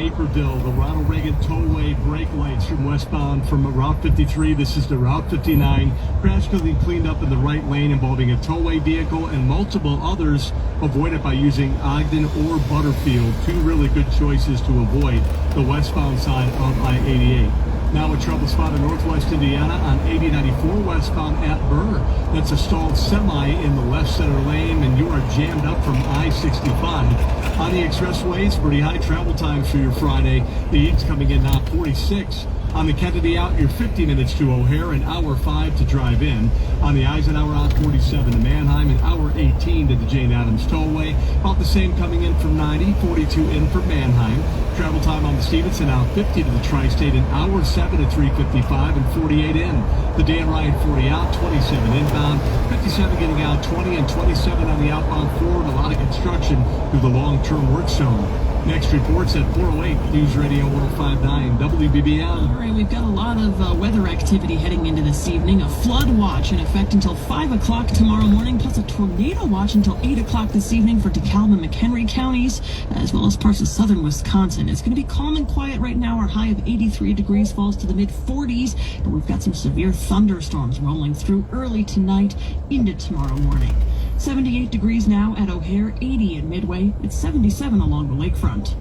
Naperville, the Ronald Reagan Tollway brake lights from westbound from Route 53. This is to Route 59. Crash being cleaned up in the right lane involving a tollway vehicle and multiple others avoided by using Ogden or Butterfield. Two really good choices to avoid the westbound side of I-88. Now a trouble spot in northwest Indiana on 8094 westbound at Burr. That's a stalled semi in the left center lane, and you are jammed up from I-65. On the expressways, pretty high travel times for your Friday. The Eads coming in now 46. On the Kennedy out, you're 50 minutes to O'Hare, an hour 5 to drive in. On the Eisenhower out 47 to Manheim, an hour 18 to the Jane Addams Tollway. About the same coming in from 90, 42 in from Manheim. Travel time on the Stevenson out 50 to the Tri-State, an hour 7 to 355 and 48 in. The Dan Ryan 40 out, 27 inbound, 57 getting out 20 and 27 on the outbound forward. A lot of construction through the long-term work zone. Next reports at 408 News Radio 105.9 WBBM. All right, we've got a lot of weather activity heading into this evening. A flood watch in effect until 5 o'clock tomorrow morning, plus a tornado watch until 8 o'clock this evening for DeKalb and McHenry counties, as well as parts of southern Wisconsin. It's going to be calm and quiet right now. Our high of 83 degrees falls to the mid-40s, but we've got some severe thunderstorms rolling through early tonight into tomorrow morning. 78 degrees now at O'Hare, 80 in Midway. It's 77 along the lakefront.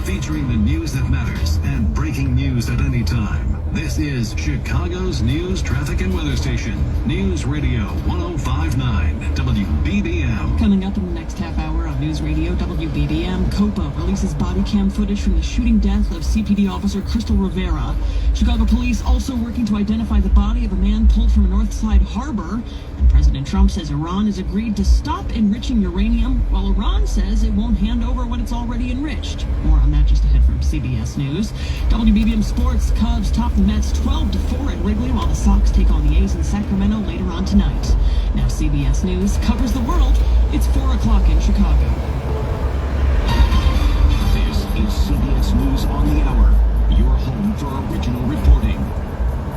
Featuring the news that matters and breaking news at any time. This is Chicago's news, traffic, and weather station. News Radio 105.9 WBBM. Coming up in the next half hour on News Radio WBBM, COPA releases body cam footage from the shooting death of CPD officer Crystal Rivera. Chicago police also working to identify the body of a man pulled from a Northside harbor. And President Trump says Iran has agreed to stop enriching uranium, while Iran says it won't hand over what it's already enriched. More on that just ahead from CBS News. WBBM Sports, Cubs top the Mets 12-4 at Wrigley, while the Sox take on the A's in Sacramento later on tonight. Now CBS News covers the world. It's 4 o'clock in Chicago. This is CBS News on the Hour, your home for original reporting.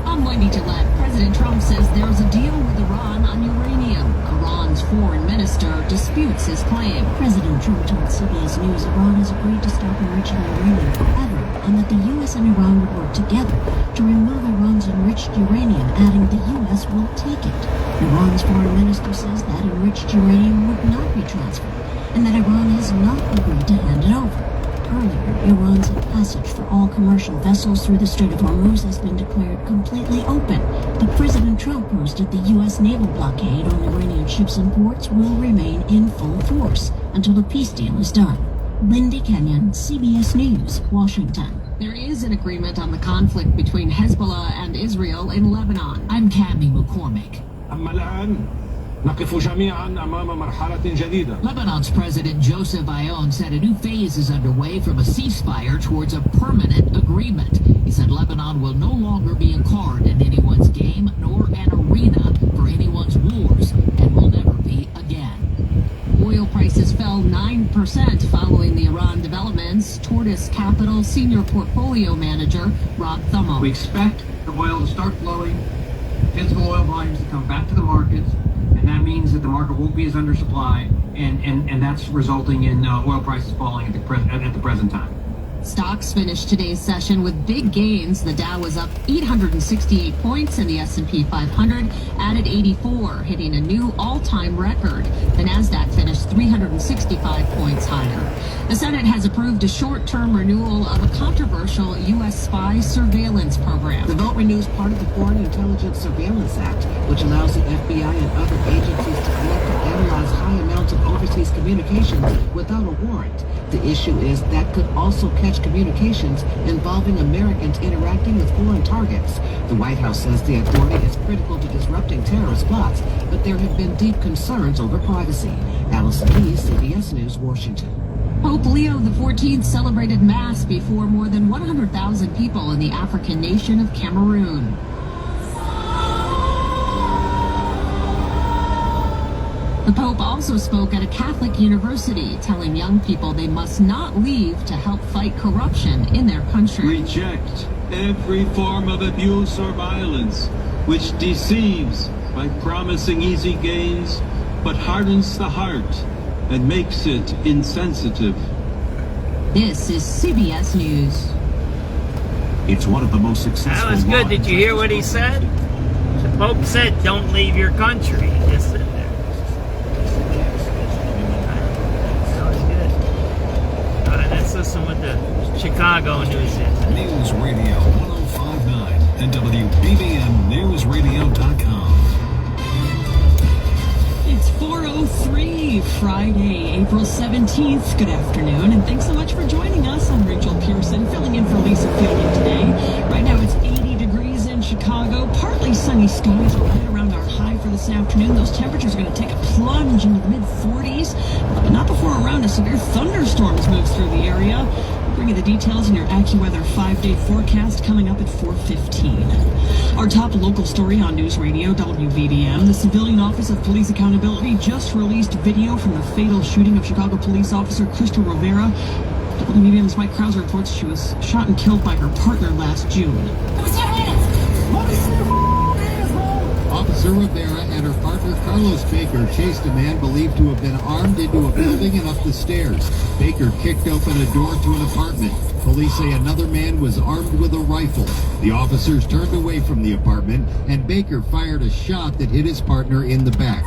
I'm Wendy Gillette. President Trump says there's a deal with Iran on uranium. Iran's foreign minister disputes his claim. President Trump told CBS News Iran has agreed to stop enriching uranium forever, and that the U.S. and Iran would work together to remove Iran's enriched uranium, adding the U.S. will take it. Iran's foreign minister says that enriched uranium would not be transferred, and that Iran has not agreed to hand it over. Earlier, Iran's passage for all commercial vessels through the Strait of Hormuz has been declared completely open, but President Trump posted the U.S. naval blockade on Iranian ships and ports will remain in full force until a peace deal is done. Lindy Kenyon, CBS News, Washington. There is an agreement on the conflict between Hezbollah and Israel in Lebanon. I'm Cammie McCormick. Lebanon's President Joseph Aoun said a new phase is underway from a ceasefire towards a permanent agreement. He said Lebanon will no longer be a card in anyone's game nor an arena for anyone's wars, and will never be again. Oil prices fell 9% following the Iran developments. Tortoise Capital Senior Portfolio Manager Rob Thummo. We expect the oil to start flowing, physical oil volumes to come back to the markets, and that means that the market won't be as undersupplied, and that's resulting in oil prices falling at the present time. Stocks finished today's session with big gains. The Dow was up 868 points and the S&P 500 added 84, hitting a new all-time record. The Nasdaq finished 365 points higher. The Senate has approved a short-term renewal of a controversial U.S. spy surveillance program. The vote renews part of the Foreign Intelligence Surveillance Act, which allows the FBI and other agencies to collect and analyze high amounts of overseas communications without a warrant. The issue is that could also catch communications involving Americans interacting with foreign targets. The White House says the authority is critical to disrupting terrorist plots, but there have been deep concerns over privacy. Allison Lee, CBS News, Washington. Pope Leo XIV celebrated Mass before more than 100,000 people in the African nation of Cameroon. The Pope also spoke at a Catholic university, telling young people they must not leave to help fight corruption in their country. Reject every form of abuse or violence which deceives by promising easy gains but hardens the heart and makes it insensitive. This is CBS News. It's one of the most successful. That was good. Did you hear what he said? The Pope said, "Don't leave your country." Just sit there. That was good. All right, let's listen what the Chicago news is. News Radio 1059 and WBBMNewsRadio.com. It's 4:03, Friday, April 17th. Good afternoon, and thanks so much for joining us. I'm Rachel Pearson, filling in for Lisa Fielding today. Right now it's 80 degrees in Chicago, partly sunny skies right around our high for this afternoon. Those temperatures are going to take a plunge into the mid-40s, but not before a round of severe thunderstorms moves through the area. We'll bring you the details in your AccuWeather 5-day forecast coming up at 4:15. Our top local story on News Radio WBDM, the Civilian Office of Police Accountability just released video from the fatal shooting of Chicago police officer Crystal Rivera. WBDM's Mike Krauser reports she was shot and killed by her partner last June. Officer Rivera and her partner Carlos Baker chased a man believed to have been armed into a building and up the stairs. Baker kicked open a door to an apartment. Police say another man was armed with a rifle. The officers turned away from the apartment, and Baker fired a shot that hit his partner in the back.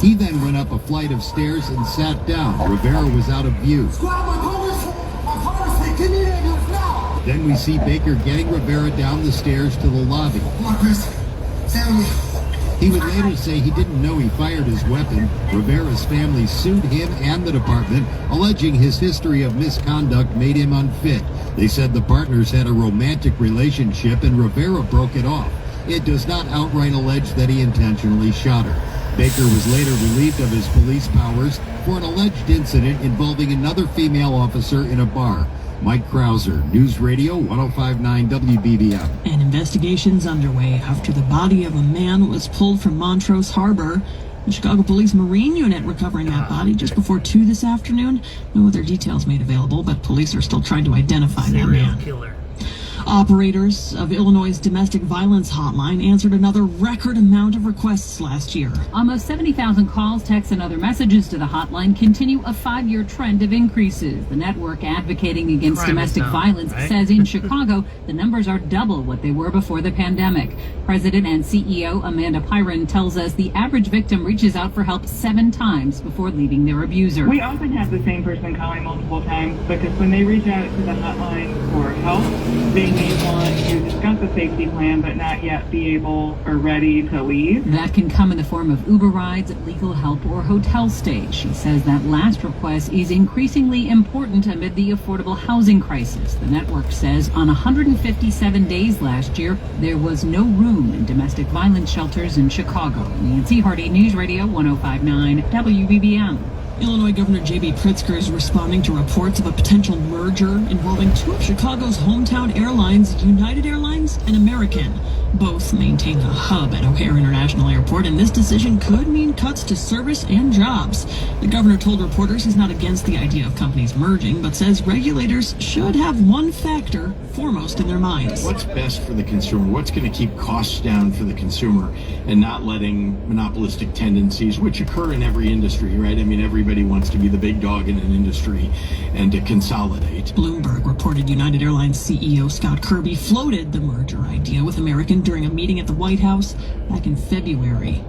He then went up a flight of stairs and sat down. Rivera was out of view. Then we see Baker getting Rivera down the stairs to the lobby. He would later say he didn't know he fired his weapon. Rivera's family sued him and the department, alleging his history of misconduct made him unfit. They said the partners had a romantic relationship and Rivera broke it off. It does not outright allege that he intentionally shot her. Baker was later relieved of his police powers for an alleged incident involving another female officer in a bar. Mike Krauser, News Radio 1059 WBBM. An investigation's underway after the body of a man was pulled from Montrose Harbor. The Chicago Police Marine Unit recovering that body just before 2 this afternoon. No other details made available, but police are still trying to identify that man. Killer. Operators of Illinois' domestic violence hotline answered another record amount of requests last year. Almost 70,000 calls, texts, and other messages to the hotline continue a 5-year trend of increases. The network advocating against domestic violence says in Chicago, the numbers are double what they were before the pandemic. President and CEO Amanda Pyron tells us the average victim reaches out for help 7 times before leaving their abuser. We often have the same person calling multiple times because when they reach out to the hotline for help, they may want to discuss a safety plan but not yet be able or ready to leave. That can come in the form of Uber rides, legal help, or hotel stays. She says that last request is increasingly important amid the affordable housing crisis. The network says on 157 days last year, there was no room in domestic violence shelters in Chicago. Nancy Hardy, News Radio 1059 WBBM. Illinois Governor J.B. Pritzker is responding to reports of a potential merger involving 2 of Chicago's hometown airlines, United Airlines and American. Both maintain a hub at O'Hare International Airport, and this decision could mean cuts to service and jobs. The governor told reporters he's not against the idea of companies merging, but says regulators should have one factor foremost in their minds. What's best for the consumer? What's going to keep costs down for the consumer and not letting monopolistic tendencies, which occur in every industry, right? I mean, everybody wants to be the big dog in an industry and to consolidate. Bloomberg reported United Airlines CEO Scott Kirby floated the merger idea with American during a meeting at the White House back in February.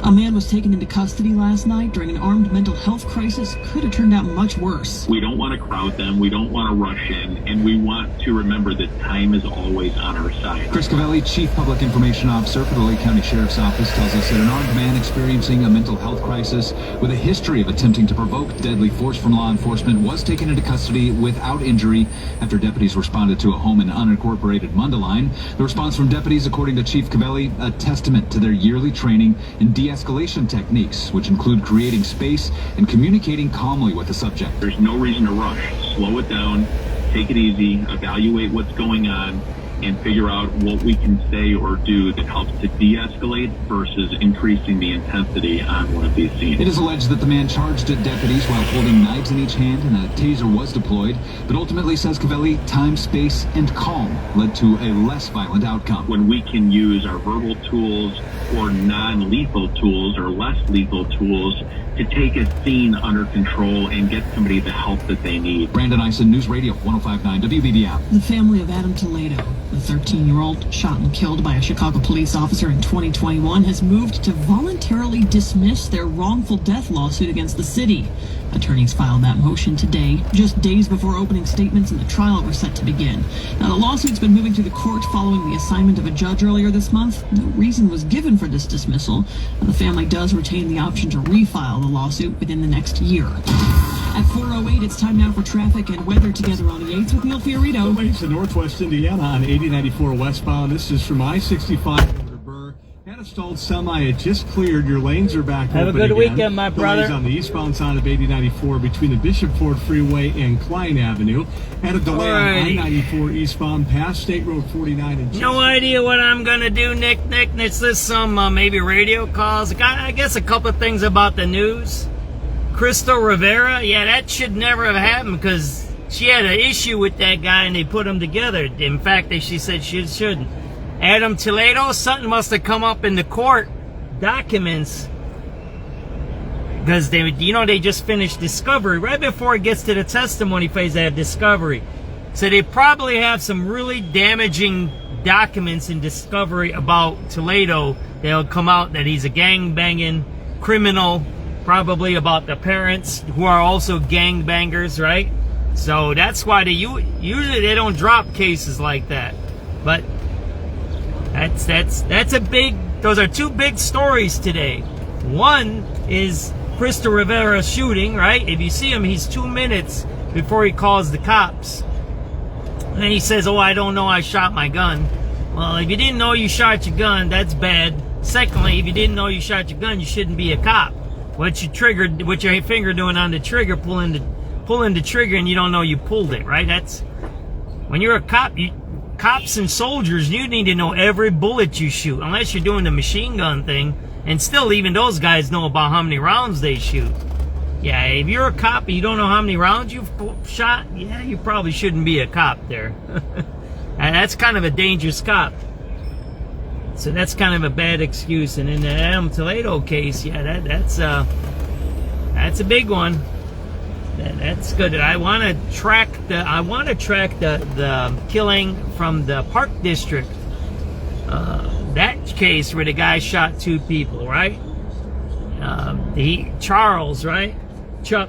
A man was taken into custody last night during an armed mental health crisis. Could have turned out much worse. We don't want to crowd them. We don't want to rush in. And we want to remember that time is always on our side. Chris Cavelli, Chief Public Information Officer for the Lake County Sheriff's Office, tells us that an armed man experiencing a mental health crisis with a history of attempting to provoke deadly force from law enforcement was taken into custody without injury after deputies responded to a home in unincorporated Mundelein. The response from deputies, according to Chief Cavelli, a testament to their yearly training in de-escalation techniques, which include creating space and communicating calmly with the subject. There's no reason to rush. Slow it down, take it easy, evaluate what's going on, and figure out what we can say or do that helps to de-escalate versus increasing the intensity on one of these scenes. It is alleged that the man charged at deputies while holding knives in each hand and a taser was deployed, but ultimately, says Cavelli, time, space, and calm led to a less violent outcome. When we can use our verbal tools or non-lethal tools or less lethal tools to take a scene under control and get somebody the help that they need. Brandon Ison, News Radio 105.9 WBBM. The family of Adam Toledo, the 13-year-old shot and killed by a Chicago police officer in 2021, has moved to voluntarily dismiss their wrongful death lawsuit against the city. Attorneys filed that motion today, just days before opening statements and the trial were set to begin. Now, the lawsuit's been moving through the court following the assignment of a judge earlier this month. No reason was given for this dismissal, and the family does retain the option to refile the lawsuit within the next year. At 4:08, it's time now for traffic and weather together on the 8th with Neil Fiorito. Ways to Northwest Indiana on 8094 westbound. This is from I-65 over to Burr. Had a stalled semi. It just cleared. Your lanes are back Have open a good again. weekend, my brother. Delays on the eastbound side of 8094 between the Bishop Ford Freeway and Klein Avenue. Had a delay on I-94 eastbound past State Road 49. And no idea what I'm going to do, Nick. It's just some maybe radio calls. I guess a couple of things about the news. Crystal Rivera, yeah, that should never have happened because she had an issue with that guy and they put them together. In fact, she said she shouldn't. Adam Toledo, something must have come up in the court documents because they just finished discovery. Right before it gets to the testimony phase, they have discovery. So they probably have some really damaging documents in discovery about Toledo. They'll come out that he's a gang-banging criminal, probably about the parents who are also gangbangers, right? So that's why usually they don't drop cases like that. But that's a big. Those are two big stories today. One is Crystal Rivera shooting, right? If you see him, he's 2 minutes before he calls the cops. And then he says, "Oh, I don't know, I shot my gun." Well, if you didn't know you shot your gun, that's bad. Secondly, if you didn't know you shot your gun, you shouldn't be a cop. What your finger doing on the trigger, pulling the trigger, and you don't know you pulled it, right? That's when you're a cop. Cops and soldiers, you need to know every bullet you shoot, unless you're doing the machine gun thing. And still, even those guys know about how many rounds they shoot. Yeah, if you're a cop and you don't know how many rounds you've shot, yeah, you probably shouldn't be a cop there. And that's kind of a dangerous cop. So that's kind of a bad excuse. And in the Adam Toledo case, yeah, that's a big one. That's good. I want to track the killing from the Park District. That case where the guy shot two people, right? Charles, right? Chuck,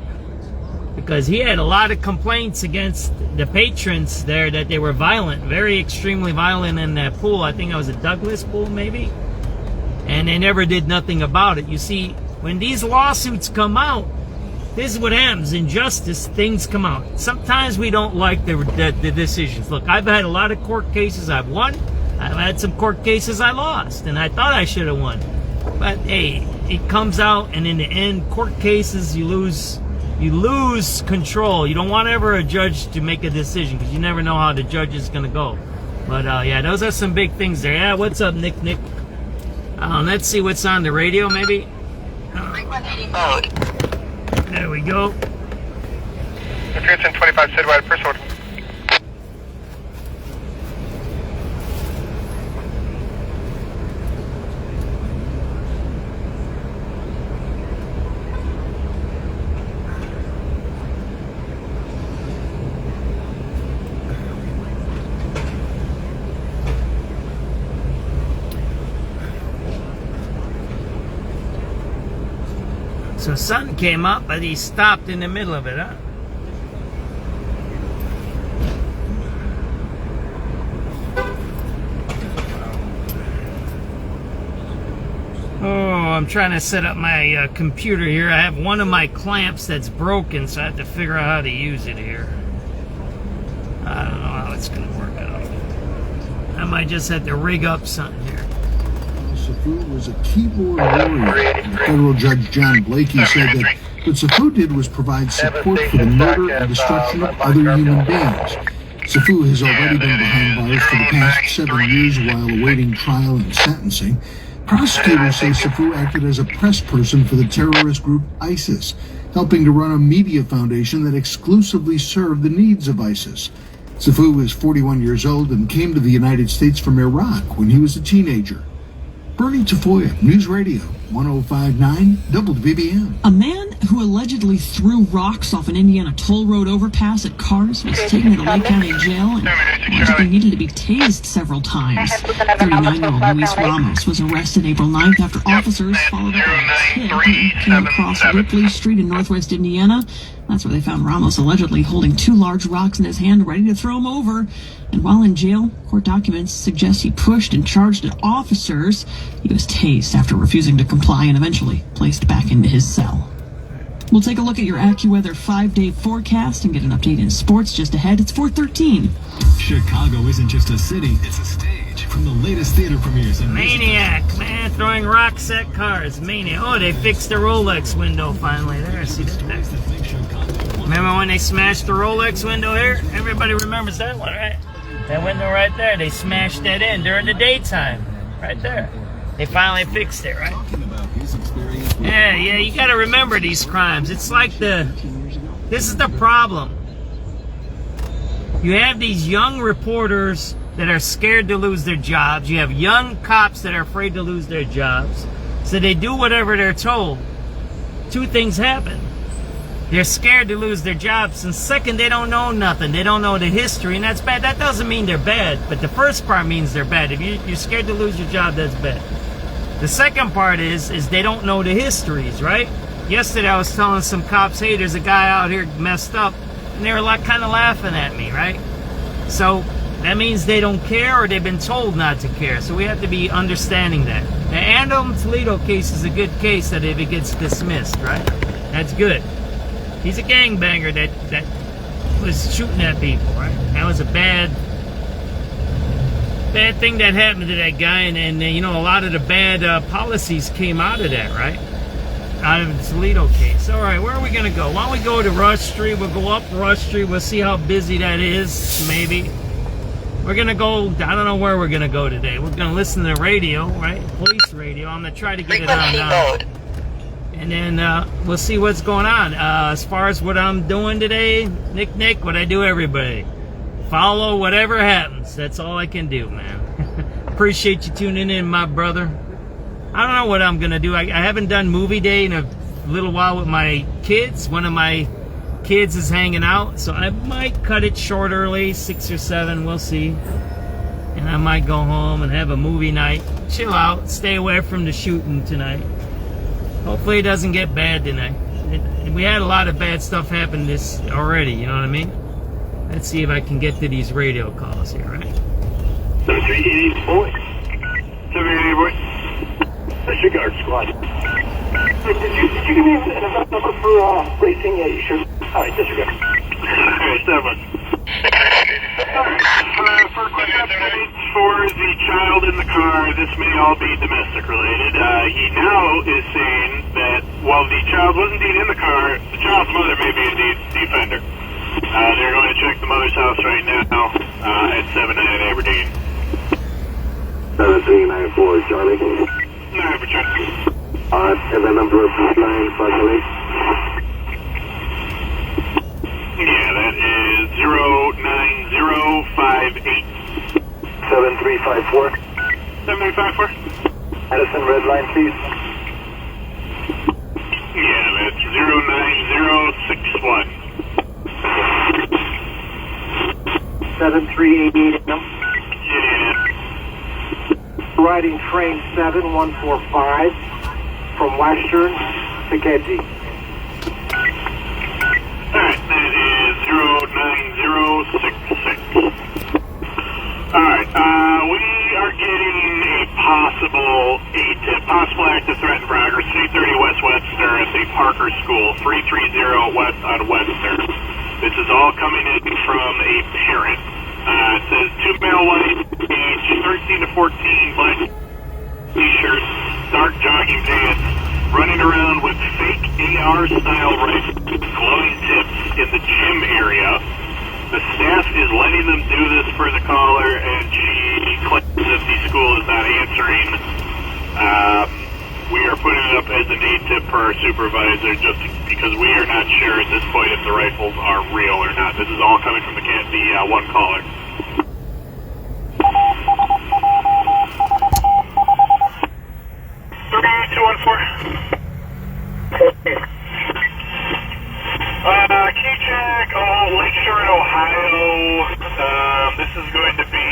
because he had a lot of complaints against the patrons there that they were violent, very extremely violent in that pool. I think it was a Douglas pool, maybe. And they never did nothing about it. You see, when these lawsuits come out, this is what happens. In justice, things come out. Sometimes we don't like the decisions. Look, I've had a lot of court cases I've won. I've had some court cases I lost, and I thought I should have won. But hey, it comes out, and in the end, court cases, you lose control. You don't want ever a judge to make a decision because you never know how the judge is going to go. But yeah, those are some big things there. Yeah, what's up, Nick? Let's see what's on the radio, maybe. There we go. Pearson 25 citywide, first order. So something came up, but he stopped in the middle of it, huh? Oh, I'm trying to set up my computer here. I have one of my clamps that's broken, so I have to figure out how to use it here. I don't know how it's going to work out. I might just have to rig up something here. Safu was a keyboard warrior. And federal judge John Blakey said that what Safu did was provide support for the murder and destruction of other human beings. Sifu has already been behind bars for the past 7 years while awaiting trial and sentencing. Prosecutors say Sifu acted as a press person for the terrorist group ISIS, helping to run a media foundation that exclusively served the needs of ISIS. Sifu is 41 years old and came to the United States from Iraq when he was a teenager. Bernie Tafoya, News Radio 105.9 WBBM. A man who allegedly threw rocks off an Indiana toll road overpass at cars was taken to Lake County Jail and allegedly needed to be tased several times. 39-year-old Luis Ramos was arrested April 9th after officers followed up on a tip and came across Ripley Street in northwest Indiana. That's where they found Ramos allegedly holding 2 large rocks in his hand, ready to throw him over. And while in jail, court documents suggest he pushed and charged at officers. He was tased after refusing to comply and eventually placed back into his cell. We'll take a look at your AccuWeather 5-day forecast and get an update in sports just ahead. It's 4:13. Chicago isn't just a city, it's a stage. From the latest theater premieres and Maniac, man, throwing rocks at cars. Maniac. Oh, they fixed the Rolex window finally. There, see that? Remember when they smashed the Rolex window here? Everybody remembers that one, right? That window right there. They smashed that in during the daytime. Right there. They finally fixed it, right? Yeah, you gotta remember these crimes. It's like this is the problem. You have these young reporters that are scared to lose their jobs. You have young cops that are afraid to lose their jobs. So they do whatever they're told. 2 things happen. They're scared to lose their jobs, and second, they don't know nothing. They don't know the history, and that's bad. That doesn't mean they're bad, but the first part means they're bad. If you're scared to lose your job, that's bad. The second part is they don't know the histories, right? Yesterday I was telling some cops, hey, there's a guy out here messed up, and they were like kind of laughing at me, right? So that means they don't care, or they've been told not to care. So we have to be understanding that. The Andom Toledo case is a good case that if it gets dismissed, right? That's good. He's a gangbanger that was shooting at people, right? That was a bad thing that happened to that guy, and you know, a lot of the bad policies came out of that, right? Out of the Toledo case. All right, where are we going to go? Why don't we go to Rush Street? We'll go up Rush Street. We'll see how busy that is, maybe. We're going to go, I don't know where we're going to go today. We're going to listen to the radio, right? Police radio. I'm going to try to get it on now. And then we'll see what's going on. As far as what I'm doing today, Nick, what I do everybody. Follow whatever happens. That's all I can do, man. Appreciate you tuning in, my brother. I don't know what I'm going to do. I haven't done movie day in a little while with my kids. One of my kids is hanging out, so I might cut it short early, 6 or 7, we'll see. And I might go home and have a movie night. Chill out, stay away from the shooting tonight. Hopefully it doesn't get bad tonight. We had a lot of bad stuff happen this already, you know what I mean? Let's see if I can get to these radio calls here, right? 738 boy. 738 boy. That's your guard squad. Did you give me an event number for racing? Yeah, you sure? Alright, disregard. Alright, 7. Alright, for quick updates for the child in the car, this may all be domestic related. He now is saying that while the child was indeed in the car, the child's mother may be indeed the offender. They're going to check the mother's house right now at 79 Aberdeen. 7394 Charlie. 9 for Charlie. And the number of 958. Yeah, that is 09058. 7354. 7354. Addison, red line, please. Yeah, that's 09061. 7388. Yeah. Riding train 7145 from Western to Kedzie. Alright, that is 09066. Alright, we are getting a possible act of threat in progress, 330 West Webster at the Parker School, 330 West on Webster. This is all coming in from a parent. It says 2 male white, age 13 to 14, black t-shirts, dark jogging pants, running around with fake AR-style rifles, glowing tips in the gym area. The staff is letting letting them do this for the caller, and she claims that the school is not answering. We are putting it up as a need tip for our supervisor just because we are not sure at this point if the rifles are real or not. This is all coming from the one caller. Key check, Lakeshore in Ohio. This is going to be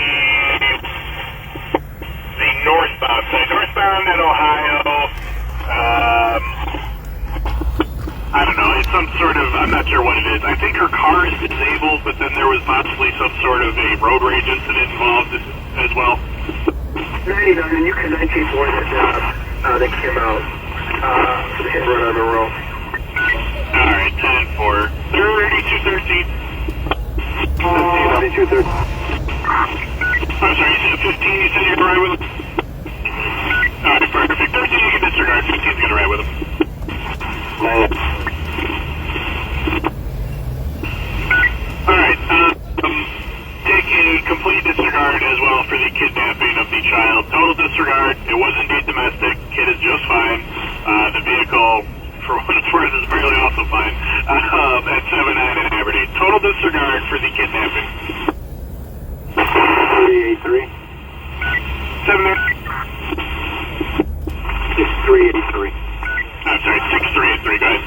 the northbound side. Northbound in Ohio. I don't know. It's some sort of, I'm not sure what it is. I think her car is disabled, but then there was possibly some sort of a road rage incident involved as well. You know, you can 19-4 that came out for the hit run on the road. Alright, 10-4. 3213. 3213. I'm sorry, you said 15, you said you're gonna ride with him? Alright, perfect. 13 you can disregard, 15's gonna ride with him. Alright, take a complete disregard as well for the kidnapping of the child. Total disregard, it was indeed domestic, kid is just fine. The vehicle, for what it's worth, is really also fine. At 7-9 in Aberdeen. Total disregard for the kidnapping. 383. 6383. I'm sorry, 6383, guys.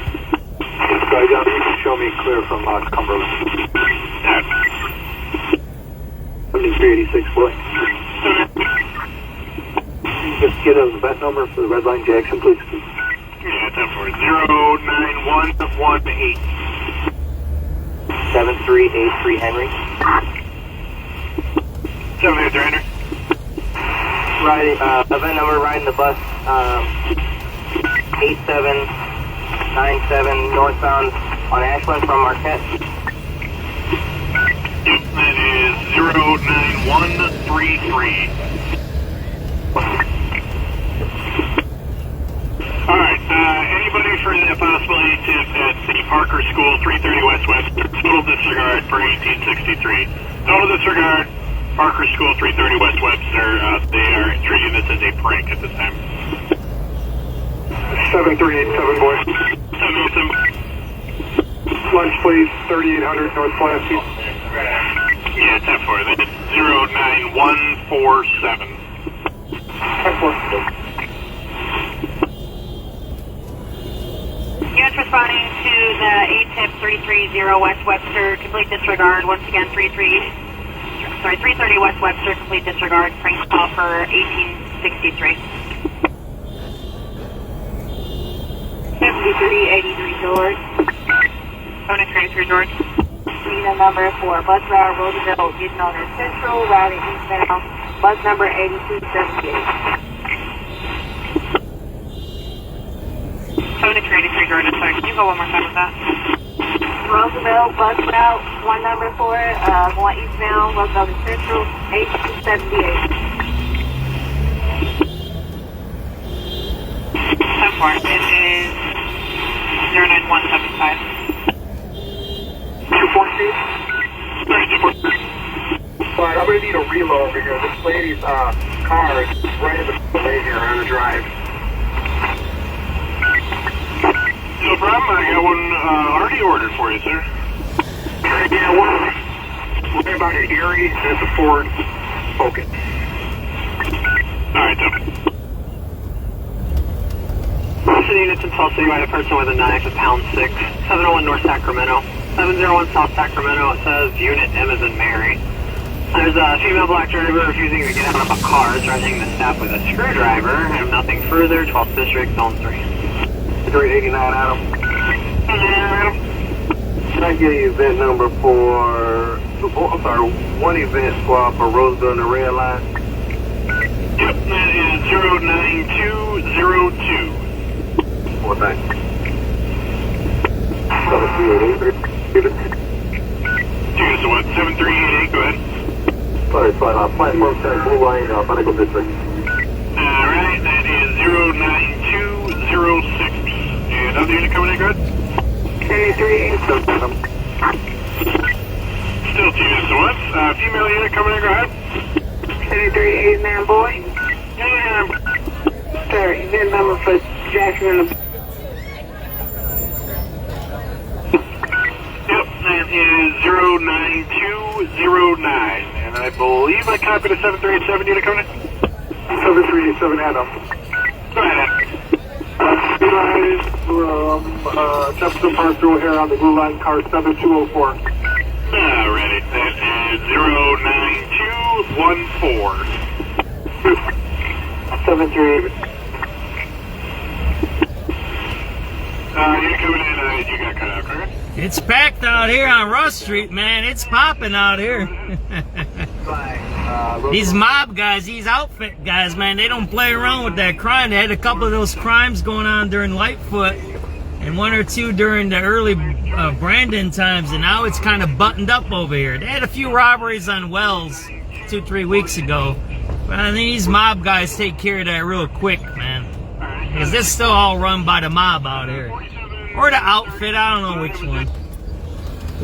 Yes, guys, you can show me clear from Cumberland. 7386, boy. Just get a vet number for the Red Line Jackson, please. Yeah, 10-4. 09118. 7383 Henry. 783 Henry. Riding, event number riding the bus, 8797 northbound on Ashland from Marquette. Yep, that is 09133. Alright, anybody for the possibility to at the Parker School, 330 West Webster, total disregard for 1863. Total disregard, Parker School, 330 West Webster, they are treating this as a prank at this time. 7387, boy. 787. Lunch, please, 3800 North Pulaski. Yeah, 10-4, that is 09147. 10-4. Units responding to the ATIP 330 West Webster, complete disregard. Once again, 330 West Webster, complete disregard. Prank call for 1863. 7383 George. Phone extraction, George. Unit number 4, bus route Roosevelt, getting on our Central, routing eastbound, bus number 8278. Phone extraction, George. Sorry, can you go one more time with that? Roosevelt, bus route, one number 4, going eastbound, Roosevelt Central, 8278. 10-4, it is 09175. 214? Alright, I'm going to need a reload over here. This lady's car is right in the lane here on the drive. No problem, I got one already ordered for you, sir. Yeah, we're about an Erie, and it's a Ford Focus. Alright, Tom. Most units in Tulsa, you had a person with a knife at pound 6, 701 North Sacramento. 701 South Sacramento, it says Unit M as in Mary. There's a female black driver refusing to get out of a car, threatening the staff with a screwdriver. I have nothing further, 12th District, Zone 3. 389 Adam. Can I get you event number for, one event swap for Roseville and the Red Line? Yep, that is 09202. Well, thanks. 7388, go ahead. Platform 10, Blue Line, Medical District. Alright, that is 09206. And other unit coming in, go ahead. 7387. Still 2 units to once. Female unit coming in, go ahead. 73, man boy. Yeah. Sir, event number for Jackson and the... Yep, that is 09209. And I believe I copied a 7387 unit coming in. 7387 Adam. Go ahead, Adam. Line from Jefferson Park through here on the blue line car 7204. Alrighty, that is 09214. 73. You're coming in, you got cut out, correct? It's packed out here on Rush Street, man. It's popping out here. These mob guys, these outfit guys, man, they don't play around with that crime. They had a couple of those crimes going on during Lightfoot and 1 or 2 during the early Brandon times, and now it's kind of buttoned up over here. They had a few robberies on Wells 2-3 weeks ago. But I think these mob guys take care of that real quick, man. Because this is still all run by the mob out here. Or the outfit, I don't know which one.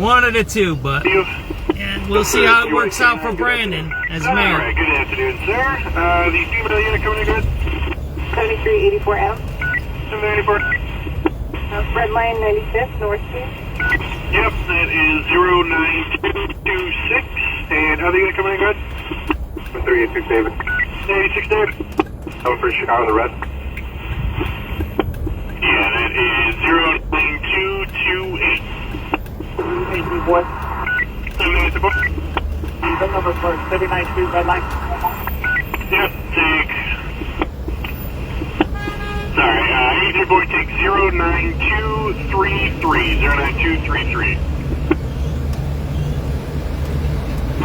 One of the two, but yeah, we'll see how it works out for Brandon as mayor. Alright, good afternoon, sir. The female unit coming in, good? 7384 Adam. 784. Red Line 95th, North Street. Yep, that is 09226. And how are they going to come in, good? 386 David. 86 David. Over for Chicago, the red. Yeah, that is 09228. 834. 784. Event number for 39th Street, Red Line. Yep, take. Sorry, 834, take 09233. 09233.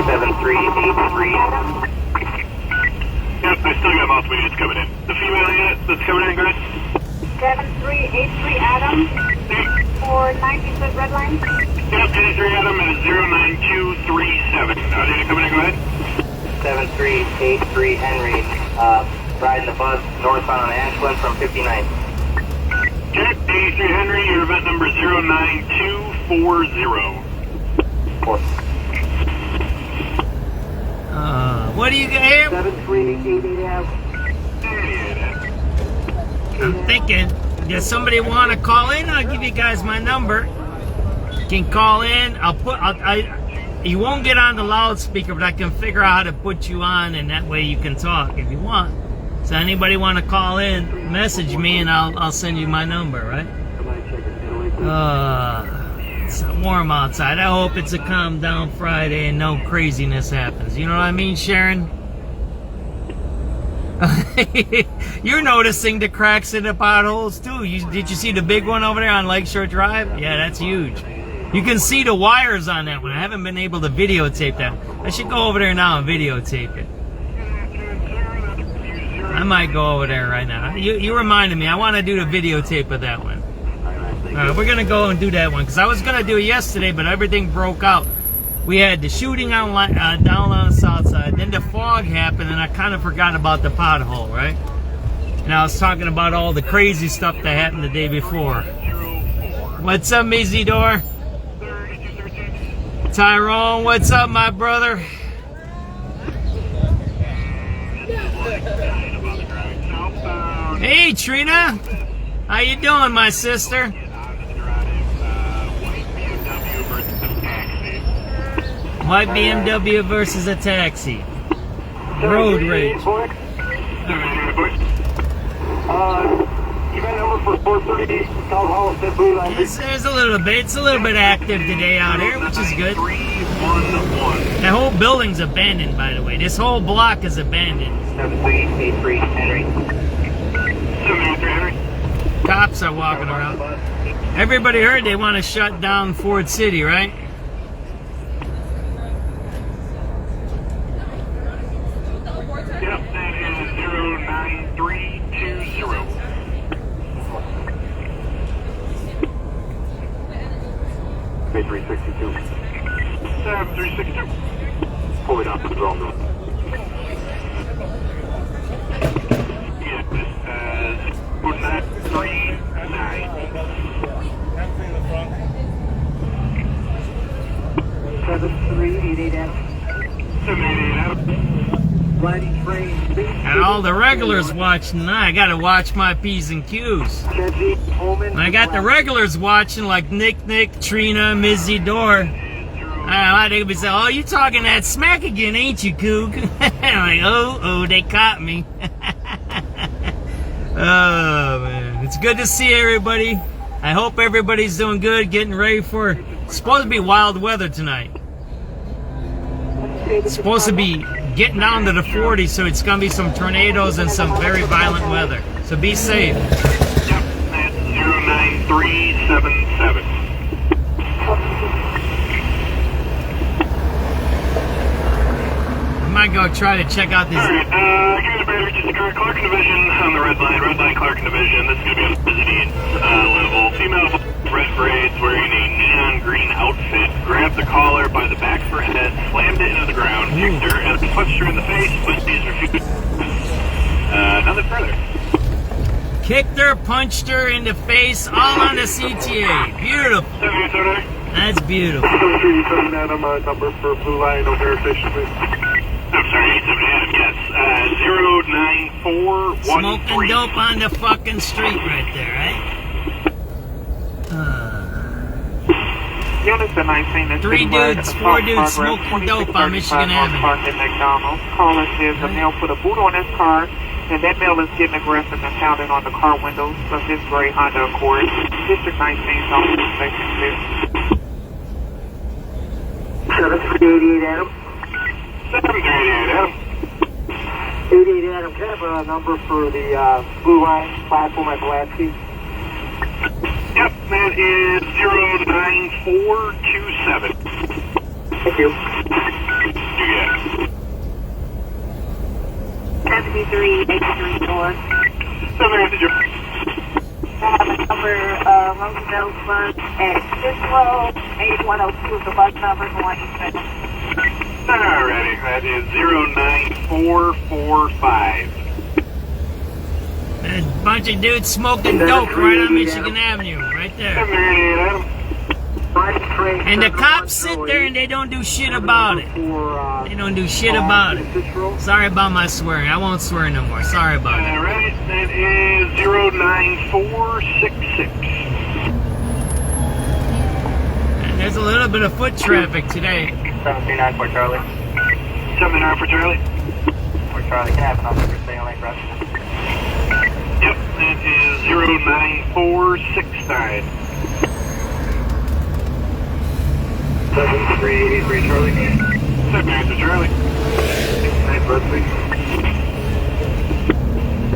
7383 Adam. Yep, I still got multiple units coming in. The female unit that's coming in, guys? 7383 Adam. For 96 Red Line. Yep, 83 Adam is 09237. Unit coming in, go ahead. 7383 Henry, riding the bus northbound on Ashland from 59. Okay, 83 Henry, your event number 09240. What do you got here? 7388 Adam. I'm thinking, does somebody want to call in? I'll give you guys my number. You can call in. You won't get on the loudspeaker, but I can figure out how to put you on, and that way you can talk if you want. So anybody want to call in, message me, and I'll send you my number, right? It's warm outside. I hope it's a calm down Friday and no craziness happens. You know what I mean, Sharon? You're noticing the cracks in the potholes too. Did you see the big one over there on Lakeshore Drive? Yeah, that's huge. You can see the wires on that one. I haven't been able to videotape that. I should go over there now and videotape it. I might go over there right now. You reminded me. I want to do the videotape of that one. We're going to go and do that one. Because I was going to do it yesterday, but everything broke out. We had the shooting down on the south side. Then the fog happened, and I kind of forgot about the pothole, right? And I was talking about all the crazy stuff that happened the day before. What's up, Mizidor? Tyrone, what's up, my brother? Hey, Trina. How you doing, my sister? White BMW versus a taxi. Road rage. Event number for 430 South Hollister Blue Line. There's a little bit. It's a little bit active today out here, which is good. That whole building's abandoned, by the way. This whole block is abandoned. 7383 Henry. 7383 Henry. Cops are walking around. Everybody heard they want to shut down Ford City, right? Yep, that is 09320. 362. 7362. Pull it up to the wrong road. Yeah, this is 4939. 7388 Adam. 788 Adam. Riding train. And all the regulars watching. I gotta watch my P's and Q's. And I got the regulars watching like Nick, Trina, Mizzy, Dor. I think they say, "Oh, you talking that smack again, ain't you, Coog?" I'm like, oh, they caught me. Oh man, it's good to see everybody. I hope everybody's doing good, getting ready for. It's supposed to be wild weather tonight. It's supposed to be getting down to the 40s, so it's gonna be some tornadoes and some very violent weather. So be safe. Yep, that's 09377. I might go try to check out this. Alright, give me the bearer, just occurred Clark Division on the red line Clark Division. This is going to be on the visiting level. Female red braids wearing a neon green outfit, grabbed the caller by the back of her head, slammed it into the ground, kicked her, and punched her in the face, but she's refused. Nothing further. Kicked her, punched her in the face, all on the CTA. Beautiful. That's beautiful. Adam, number for Blue Line O'Hare Station, please. I'm sorry, 87 Adam, yes. 09413. Smoking dope on the fucking street right there, right? Units at 19 3 dudes, 4 dudes smoking dope on Michigan Avenue. McDonald's. Caller says the male put a boot on his car, and that male is getting aggressive and pounding on the car windows of his gray Honda Accord. District 19's on the inspection clear. 7388 Adam. 738 Adam. 88 Adam, can I have a number for the Blue Line platform at Pulaski? Yep, that is 09427. Thank you. You got it. 7383 782. I have a number, Roosevelt bus at Cicero, 8102 is the bus number going eastbound. Alrighty, that is 09445. There's a bunch of dudes smoking dope right on Michigan Avenue, right there. 738 Adam. And the cops sit there and they don't do shit about it. They don't do shit about it. Sorry about my swearing. I won't swear no more. Sorry about it. Alright, that is 09466. And there's a little bit of foot traffic today. 739 for Charlie. 79 for Charlie. For Charlie, can I have an officer stay on lane, Rush? Yep, that is 09469. 7383 Charlie. 79 for Charlie. 69 Brunswick.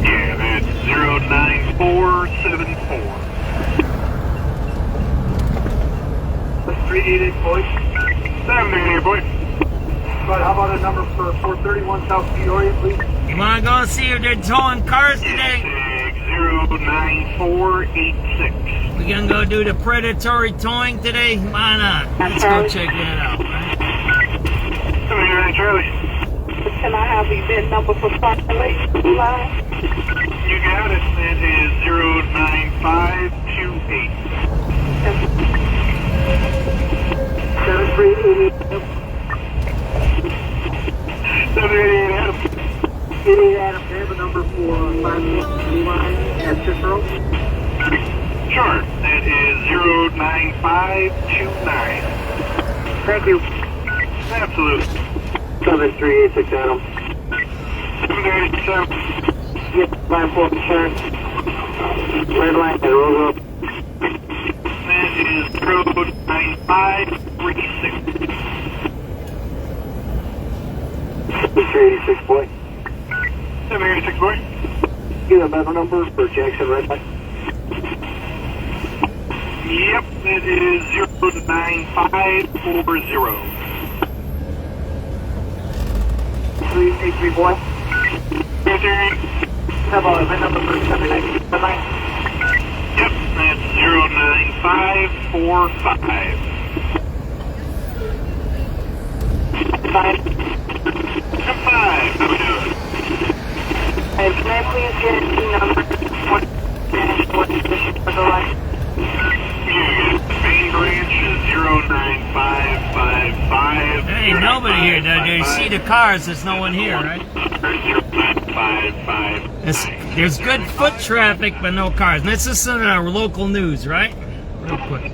Yeah, that's 09474. 388 boys. 788 boy. But how about a number for 431 South Peoria, please? You want to go see if they're towing cars today? 09486. We gonna go do the predatory towing today? Why not? Let's go check that out, right? 79 Charlie. Can I have the VIN number for Charlie? Line? You got it. That is 09528. 7388 788 Adam. 88 Adam, can I have a number for 5 Line at Cicero? Sure. That is 09529. Thank you. Absolutely. 7386 Adam. 787. Yes, line 4 insurance. Red line at Roosevelt. That is 09536. 7386 boy. 786 boy. You have a better number for Jackson Red line? Yep, that is 09540. 383 boy. How about a number for 799? Yep, that's 09545. 5. 5, how we doing? And can I please get the number for the line? You get main branch is 09555. here. You see the cars. There's no one here, right? There's good foot traffic, but no cars. And this is in our local news, right? Real quick.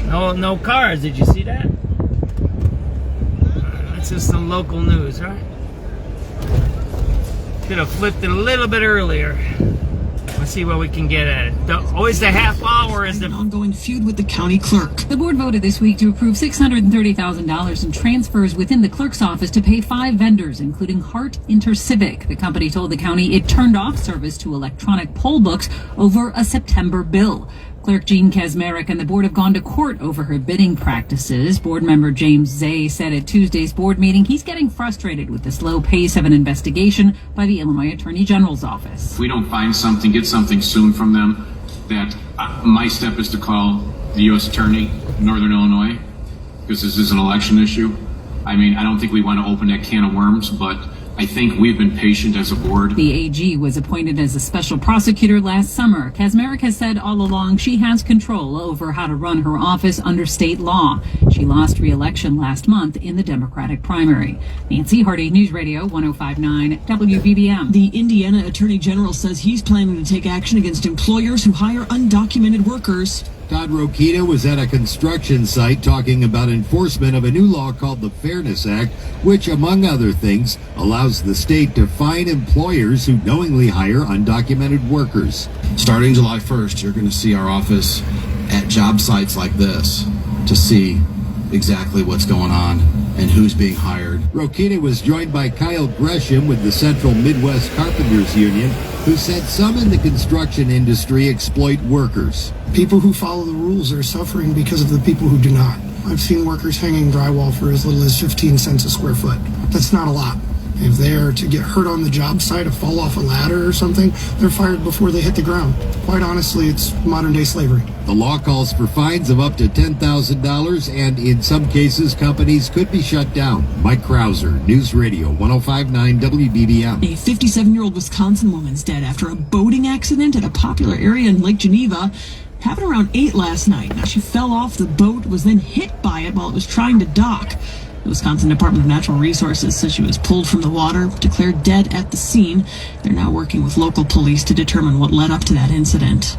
No cars. Did you see that? That's just some local news, right? Could have flipped it a little bit earlier. Let's see what we can get at it. Always the half hour is the ongoing feud with the county clerk. The board voted this week to approve $630,000 in transfers within the clerk's office to pay 5 vendors, including Hart Intercivic. The company told the county it turned off service to electronic poll books over a September bill. Clerk Jean Kaczmarek and the board have gone to court over her bidding practices. Board member James Zay said at Tuesday's board meeting he's getting frustrated with the slow pace of an investigation by the Illinois Attorney General's office. If we don't find something, get something soon from them, that my step is to call the U.S. Attorney of Northern Illinois, because this is an election issue. I mean, I don't think we want to open that can of worms, but I think we've been patient as a board. The AG was appointed as a special prosecutor last summer. Kaczmarek has said all along she has control over how to run her office under state law. She lost re-election last month in the Democratic primary. Nancy Hardy, News Radio 105.9 WBBM. The Indiana Attorney General says he's planning to take action against employers who hire undocumented workers. Todd Rokita was at a construction site talking about enforcement of a new law called the Fairness Act, which, among other things, allows the state to fine employers who knowingly hire undocumented workers. Starting July 1st, you're going to see our office at job sites like this to see exactly what's going on and who's being hired. Rokita was joined by Kyle Gresham with the Central Midwest Carpenters Union, who said some in the construction industry exploit workers. People who follow the rules are suffering because of the people who do not. I've seen workers hanging drywall for as little as 15 cents a square foot. That's not a lot. If they are to get hurt on the job site or fall off a ladder or something, they're fired before they hit the ground. Quite honestly, it's modern-day slavery. The law calls for fines of up to $10,000, and in some cases, companies could be shut down. Mike Krauser, News Radio 105.9 WBBM. A 57-year-old Wisconsin woman's dead after a boating accident at a popular area in Lake Geneva. Happened around 8 last night. Now, she fell off the boat, was then hit by it while it was trying to dock. The Wisconsin Department of Natural Resources says she was pulled from the water, declared dead at the scene. They're now working with local police to determine what led up to that incident.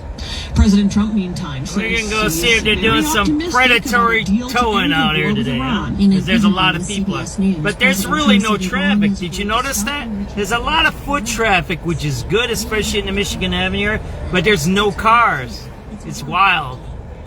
President Trump, meantime, says we can go see if they're doing some predatory towing out here today, because there's a lot of people. But there's really no traffic. Did you notice that? There's a lot of foot traffic, which is good, especially in the Michigan Avenue area, but there's no cars. It's wild.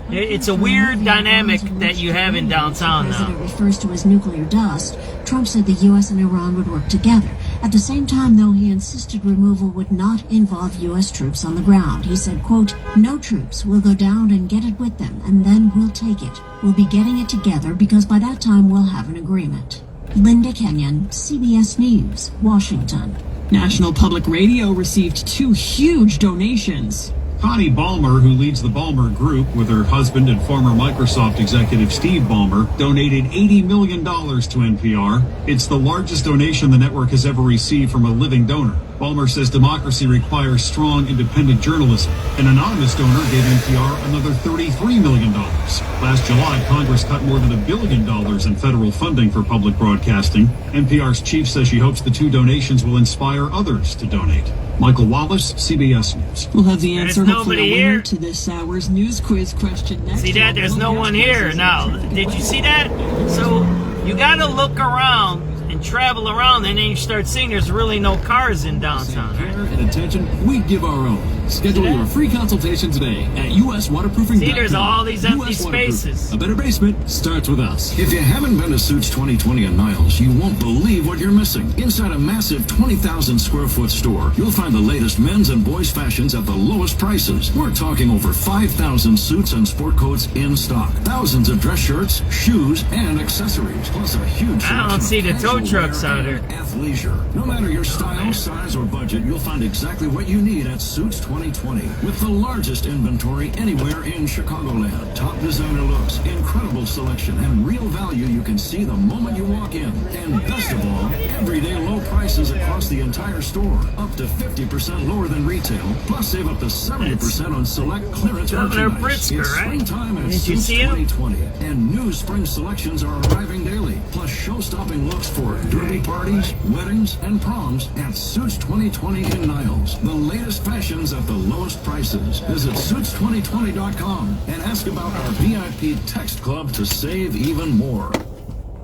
It's a weird dynamic that you have in downtown now. The president refers to as nuclear dust. Trump said the U.S. and Iran would work together. At the same time, though, he insisted removal would not involve U.S. troops on the ground. He said, quote, "No troops. We'll go down and get it with them, and then we'll take it. We'll be getting it together because by that time we'll have an agreement." Linda Kenyon, CBS News, Washington. National Public Radio received 2 huge donations. Connie Ballmer, who leads the Ballmer Group with her husband and former Microsoft executive Steve Ballmer, donated $80 million to NPR. It's the largest donation the network has ever received from a living donor. Ballmer says democracy requires strong, independent journalism. An anonymous donor gave NPR another $33 million. Last July, Congress cut more than $1 billion in federal funding for public broadcasting. NPR's chief says she hopes the 2 donations will inspire others to donate. Michael Wallace, CBS News. We'll have the answer hopefully a winner to this hour's news quiz question next. See that? There's no one here now. Did you see that? So you got to look around and travel around, and then you start seeing there's really no cars in downtown. Care and attention we give our own. Schedule your free consultation today at uswaterproofing.com. See, there's all these empty spaces. A better basement starts with us. If you haven't been to Suits 2020 in Niles, you won't believe what you're missing. Inside a massive 20,000 square foot store, you'll find the latest men's and boys' fashions at the lowest prices. We're talking over 5,000 suits and sport coats in stock. Thousands of dress shirts, shoes, and accessories. Plus a huge I don't see the tow trucks out here. Athleisure. No matter your style, size, or budget, you'll find exactly what you need at Suits 2020. 2020 with the largest inventory anywhere in Chicagoland. Top designer looks, incredible selection, and real value you can see the moment you walk in. And best of all, everyday low prices across the entire store, up to 50% lower than retail, plus save up to 70% on select clearance merchandise. It's springtime at Suits 2020, and new spring selections are arriving daily, plus show-stopping looks for derby parties, weddings, and proms at Suits 2020 in Niles. The latest fashions at the lowest prices. Visit Suits2020.com and ask about our VIP text club to save even more.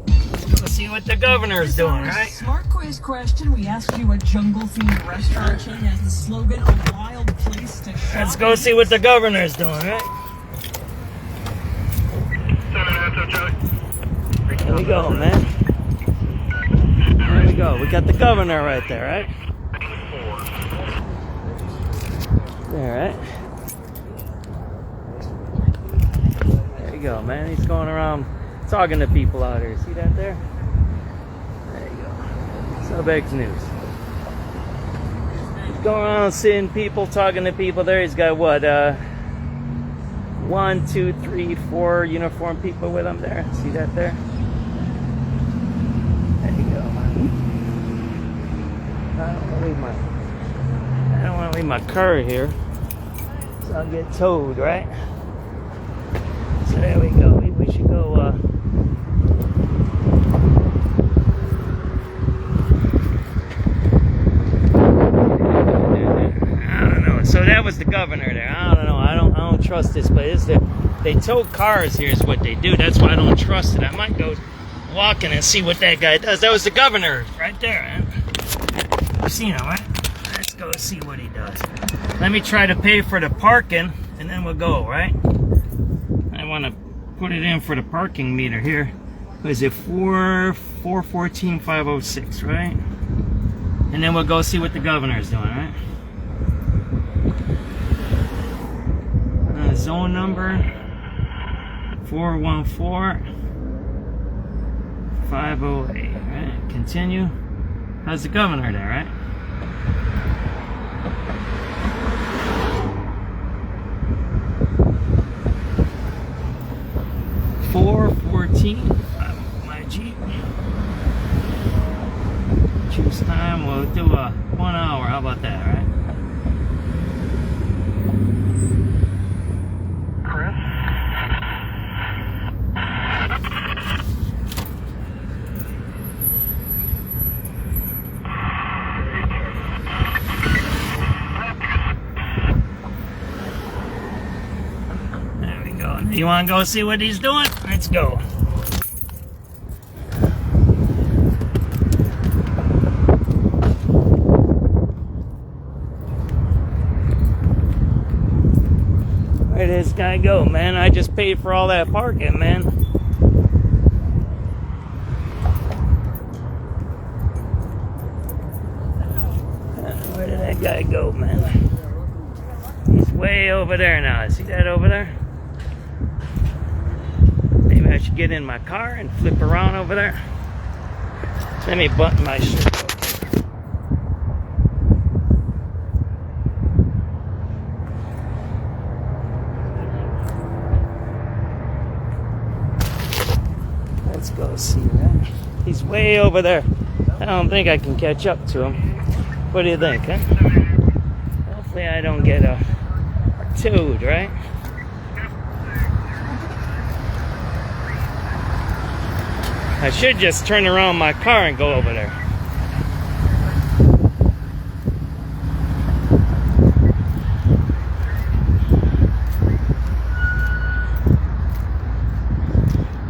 Let's see what the governor's doing, right? Smart quiz question. We asked you what jungle-themed restaurant chain has the slogan, "A wild place to shop." Let's go see what the governor's doing, right? There we go, man. There we go. We got the governor right there, right? There, right? There you go, man. He's going around talking to people out here. See that there? There you go. SubX.News. He's going around seeing people, talking to people there. He's got what? 1, 2, 3, 4 uniformed people with him there. See that there? There you go, man. I don't want to leave my car here, so I'll get towed, right? So there we go. Maybe we should go. I don't know. So that was the governor there. I don't know. I don't trust this place. They tow cars here is what they do. That's why I don't trust it. I might go walking and see what that guy does. That was the governor right there, man. You've seen him, right? Let's go see what he does. Let me try to pay for the parking, and then we'll go, right? I want to put it in for the parking meter here. What is it? 414,506, right? And then we'll go see what the governor's doing, right? Zone number 414,508, right? Continue. How's the governor there, right? My Jeep. Choose time. We'll do a 1 hour. How about that, right? You want to go see what he's doing? Let's go. Where did this guy go, man? I just paid for all that parking, man. Where did that guy go, man? He's way over there now. See that over there? I should get in my car and flip around over there. Let me button my shirt. Let's go see that. He's way over there. I don't think I can catch up to him. What do you think, huh? Hopefully I don't get towed, right? I should just turn around my car and go over there.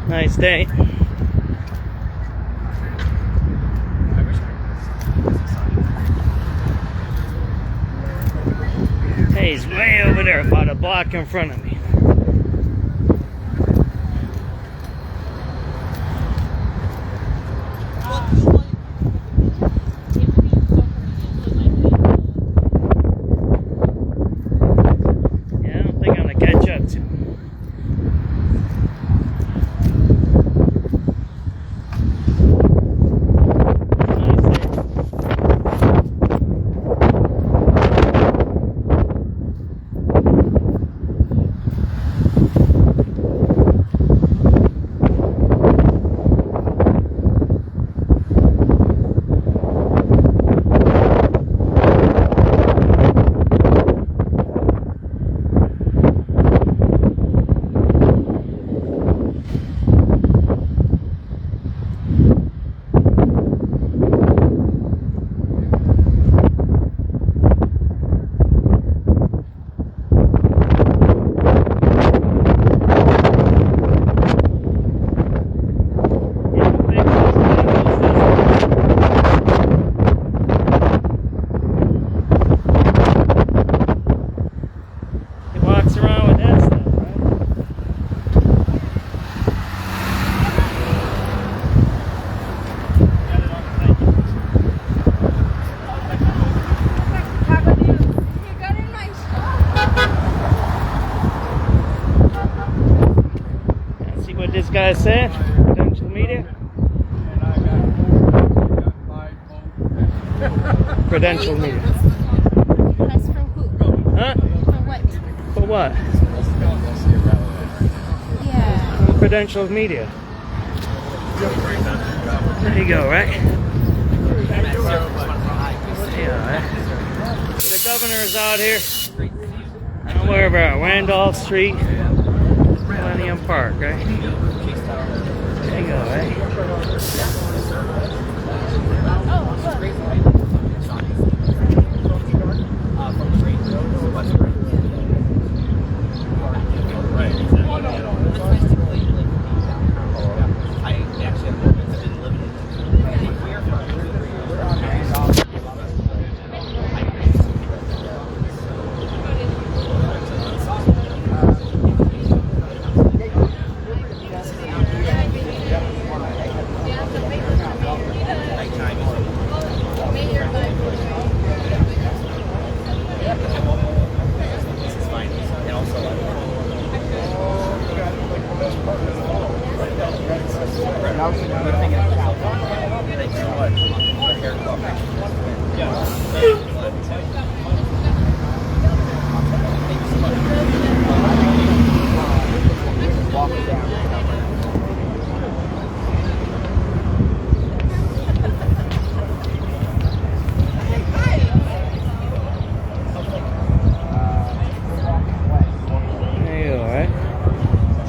Nice day. Hey, he's way over there, about a block in front of me. what this guy said? Potential media? Credential media. That's from who? Huh? For what? For what? Yeah. Credential media. There you go, right? Yeah, right? The governor is out here. Where about Randolph Street, Millennium Park, right? There you go, right?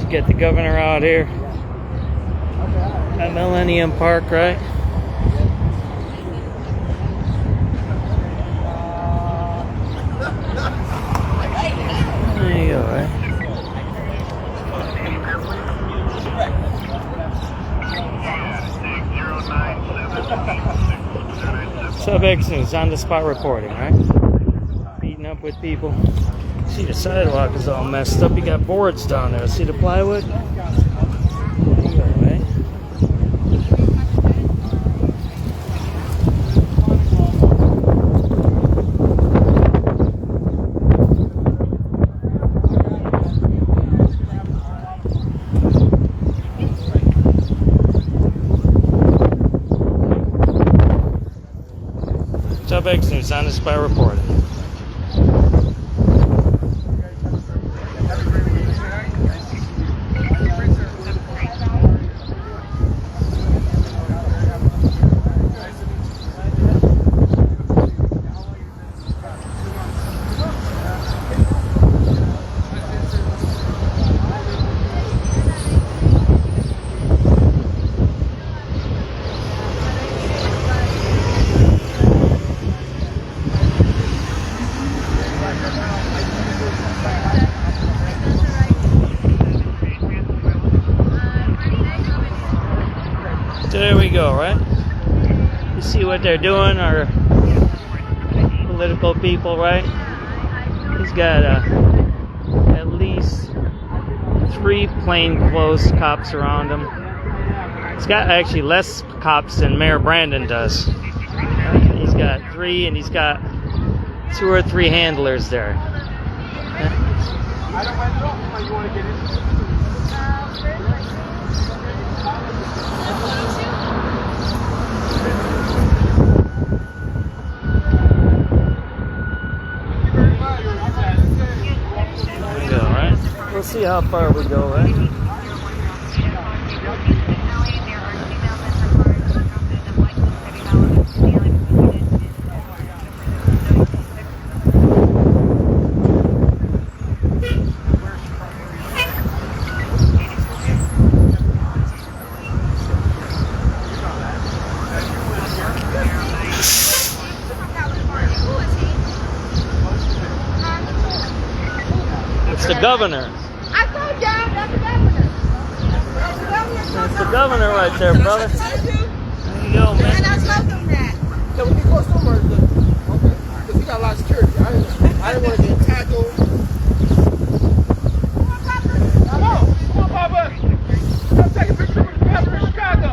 Get the governor out here at Millennium Park, right? There you go, right? SubX.News on the spot reporting, right? Meeting up with people. See, the sidewalk is all messed up. You got boards down there. See the plywood? There you go, right? SubX.News on the spot reporting. There we go, right? You see what they're doing, our political people, right? He's got at least 3 plainclothes cops around him. He's got actually less cops than Mayor Brandon does. He's got 3, and he's got 2 or 3 handlers there. We'll see how far we go, right? It's the governor. That's the governor right there, brother. There you go, man. And I told them that. Yeah, we can go somewhere. Okay. Because we got a lot of security. I didn't want to get tackled. Come on, Papa. Come take a picture with the governor in Chicago.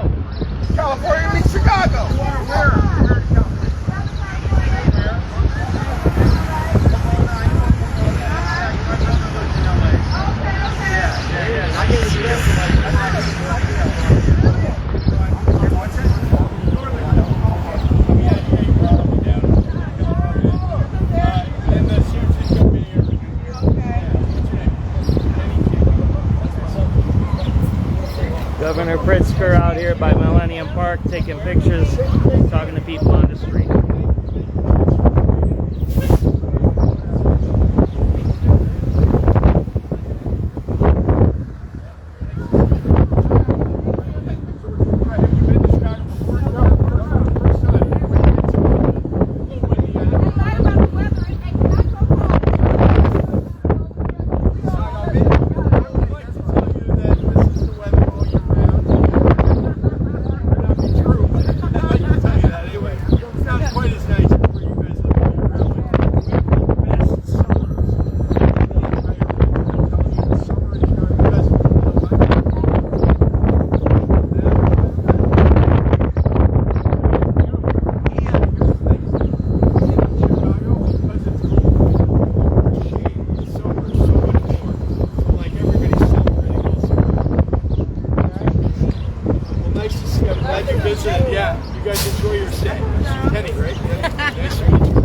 California meets Chicago. Where? I get it. Governor Pritzker out here by Millennium Park taking pictures, talking to people on the street. Yeah, you guys enjoy your stay. Kenny, right? Nice to meet you.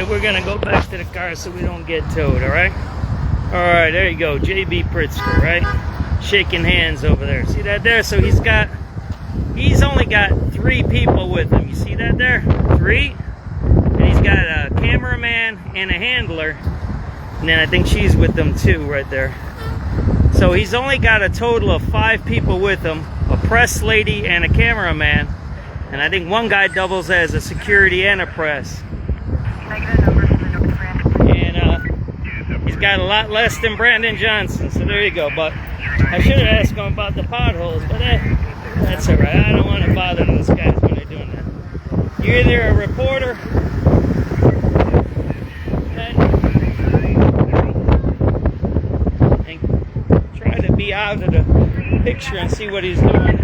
We're gonna go back to the car so we don't get towed, alright? Alright, there you go, JB Pritzker, right? Shaking hands over there. See that there? So he's only got 3 people with him. You see that there? 3? And he's got a cameraman and a handler. And then I think she's with them too, right there. So he's only got a total of 5 people with him. A press lady and a cameraman. And I think one guy doubles as a security and a press. He's got a lot less than Brandon Johnson, so there you go. But I should have asked him about the potholes, but that's all right. I don't want to bother those guys when they're doing that. You're either a reporter and try to be out of the picture and see what he's doing.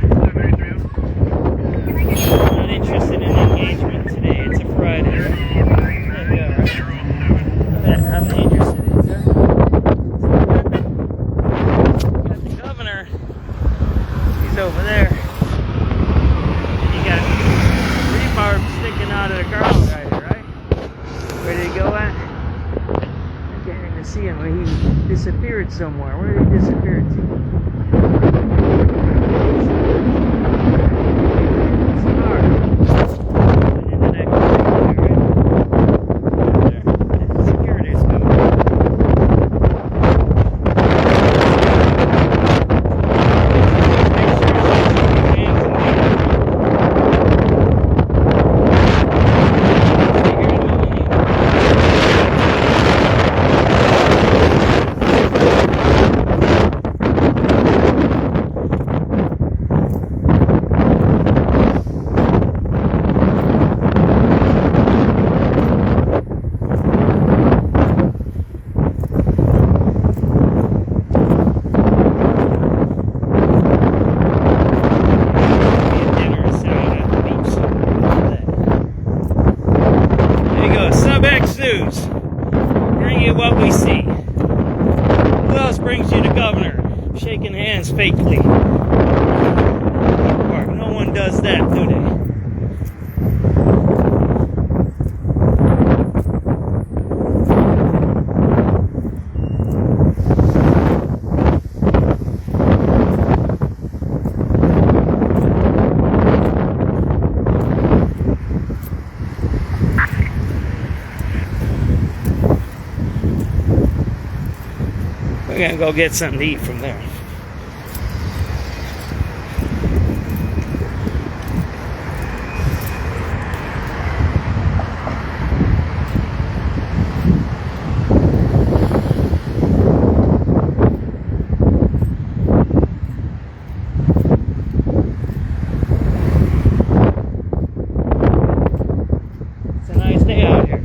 I'm not interested in engagement today. It's a Friday, right? There you go, right? How dangerous it is, huh? Got the governor. He's over there. And you got rebarb sticking out of the ground right here, right? Where did he go at? I can't even see him. He disappeared somewhere. Where did he disappear to? SubX.News. Bring you what we see. Who else brings you the governor? Shaking hands fakely. No one does that, do they? We're gonna go get something to eat from there. It's a nice day out here.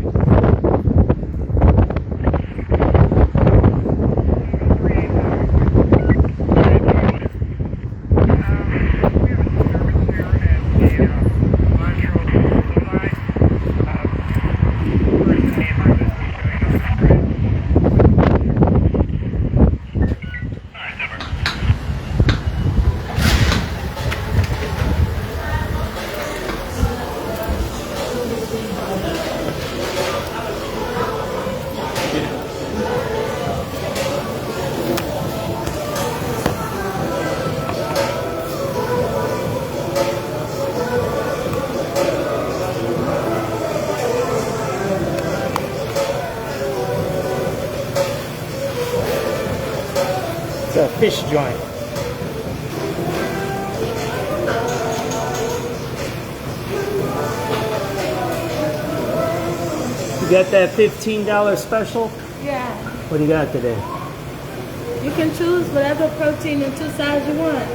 It's a fish joint. You got that $15 special? Yeah. What do you got today? You can choose whatever protein and 2 sides you want.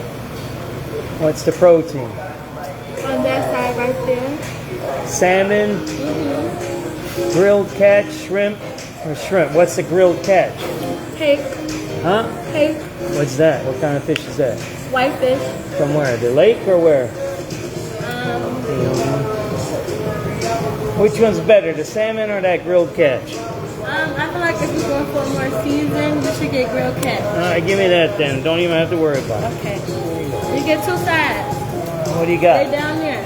What's the protein? On that side right there. Salmon, grilled catch, shrimp, or shrimp. What's the grilled catch? Hake. Huh? Hake. What's that? What kind of fish is that? Whitefish. From where? The lake or where? Which one's better, the salmon or that grilled catch? I feel like if you're going for more season, you should get grilled catch. All right, give me that then. Don't even have to worry about it. Okay. You get 2 sides. What do you got? They're down there.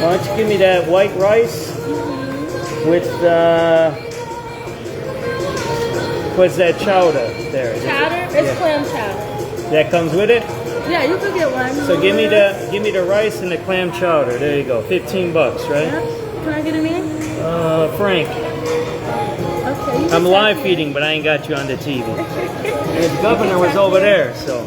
Why don't you give me that white rice with what's that chowder there? Chowder? It's clam chowder. That comes with it? Yeah, you can get one. So give me the rice and the clam chowder. There you go. $15, right? Yeah. Can I get a name? Frank. Okay. I'm live feeding, but I ain't got you on the TV. And the governor was over there, so.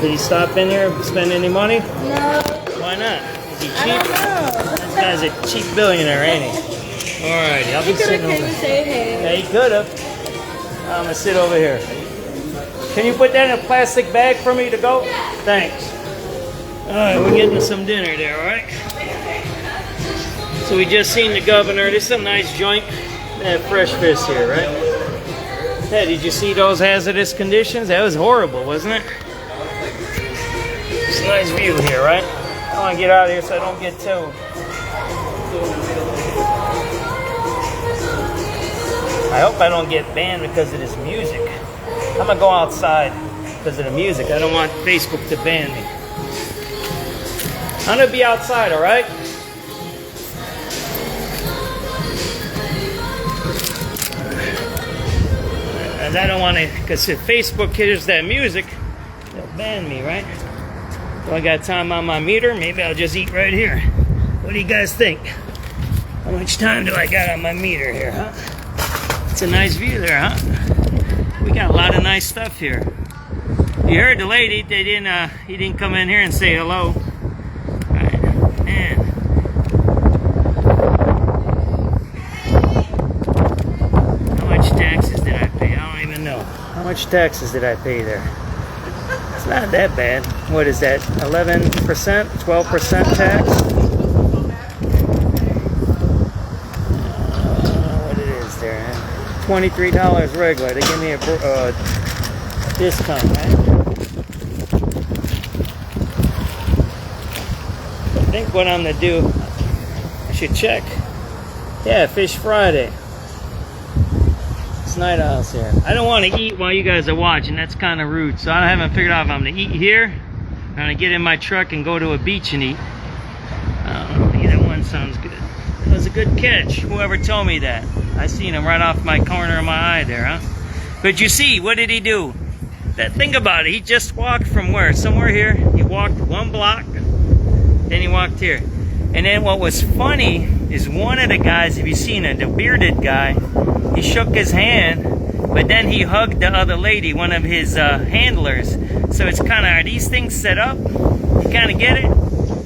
Did he stop in here, spend any money? No. Why not? Is he cheap? I don't know. This guy's a cheap billionaire, ain't he? Alrighty, I'll be sitting over here. Say hey. Yeah, he could have. I'm gonna sit over here. Can you put that in a plastic bag for me to go? Thanks. Alright, we're getting some dinner there, alright? So we just seen the governor. This is a nice joint. They have fresh fish here, right? Hey, did you see those hazardous conditions? That was horrible, wasn't it? It's a nice view here, right? I want to get out of here so I don't get too. I hope I don't get banned because of this music. I'm gonna go outside because of the music. I don't want Facebook to ban me. I'm gonna be outside, all right? And I don't want to, because if Facebook hears that music, they'll ban me, right? So I got time on my meter. Maybe I'll just eat right here. What do you guys think? How much time do I got on my meter here, huh? It's a nice view there, huh? We got a lot of nice stuff here. You heard the lady, he didn't come in here and say hello. Right. Man. How much taxes did I pay? I don't even know. How much taxes did I pay there? It's not that bad. What is that? 11%? 12% tax? What it is there, huh? $23 regular. They give me a discount, right? think what I'm gonna do, I should check. Yeah, Fish Friday. It's Night Owls here. I don't want to eat while you guys are watching. That's kind of rude. So I haven't figured out if I'm gonna eat here. I'm gonna get in my truck and go to a beach and eat. Either one sounds good. That was a good catch. Whoever told me that. I seen him right off my corner of my eye there, huh? But you see, what did he do? Think about it. He just walked from where? Somewhere here. He walked 1 block. Then he walked here. And then what was funny is one of the guys, if you've seen it, the bearded guy, he shook his hand, but then he hugged the other lady, one of his handlers. So it's kind of, are these things set up? You kind of get it?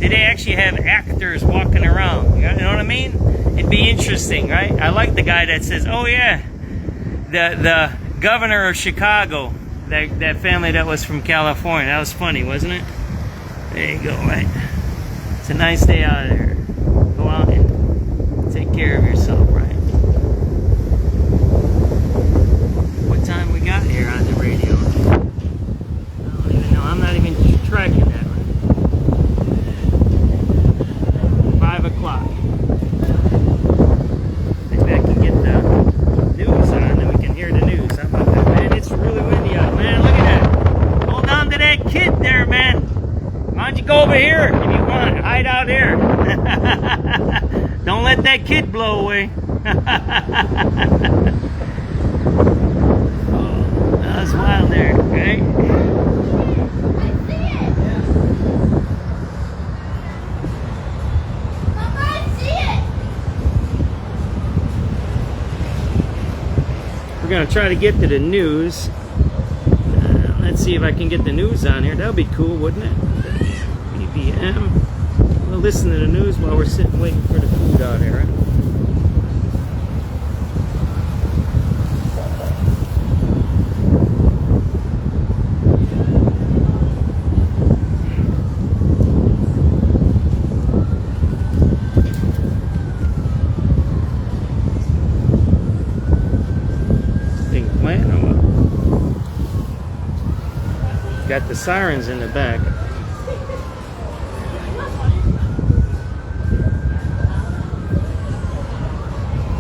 Do they actually have actors walking around? You know what I mean? It'd be interesting, right? I like the guy that says, oh yeah, the governor of Chicago, that family that was from California. That was funny, wasn't it? There you go, right? It's a nice day out there. Go out and take care of yourself, right? What time we got here on the radio? I don't even know. I'm not even tracking that. 5 o'clock. Maybe I can get the news on, then we can hear the news. How about that, man? It's really windy out, man. Look at that. Hold on to that kid there, man. Why don't you go over here if you want? Hide out here. Don't let that kid blow away. Oh, that was wild there, right? We're going to try to get to the news. Let's see if I can get the news on here. That would be cool, wouldn't it? BBM. We'll listen to the news while we're sitting waiting for the food out here. Right? Got the sirens in the back.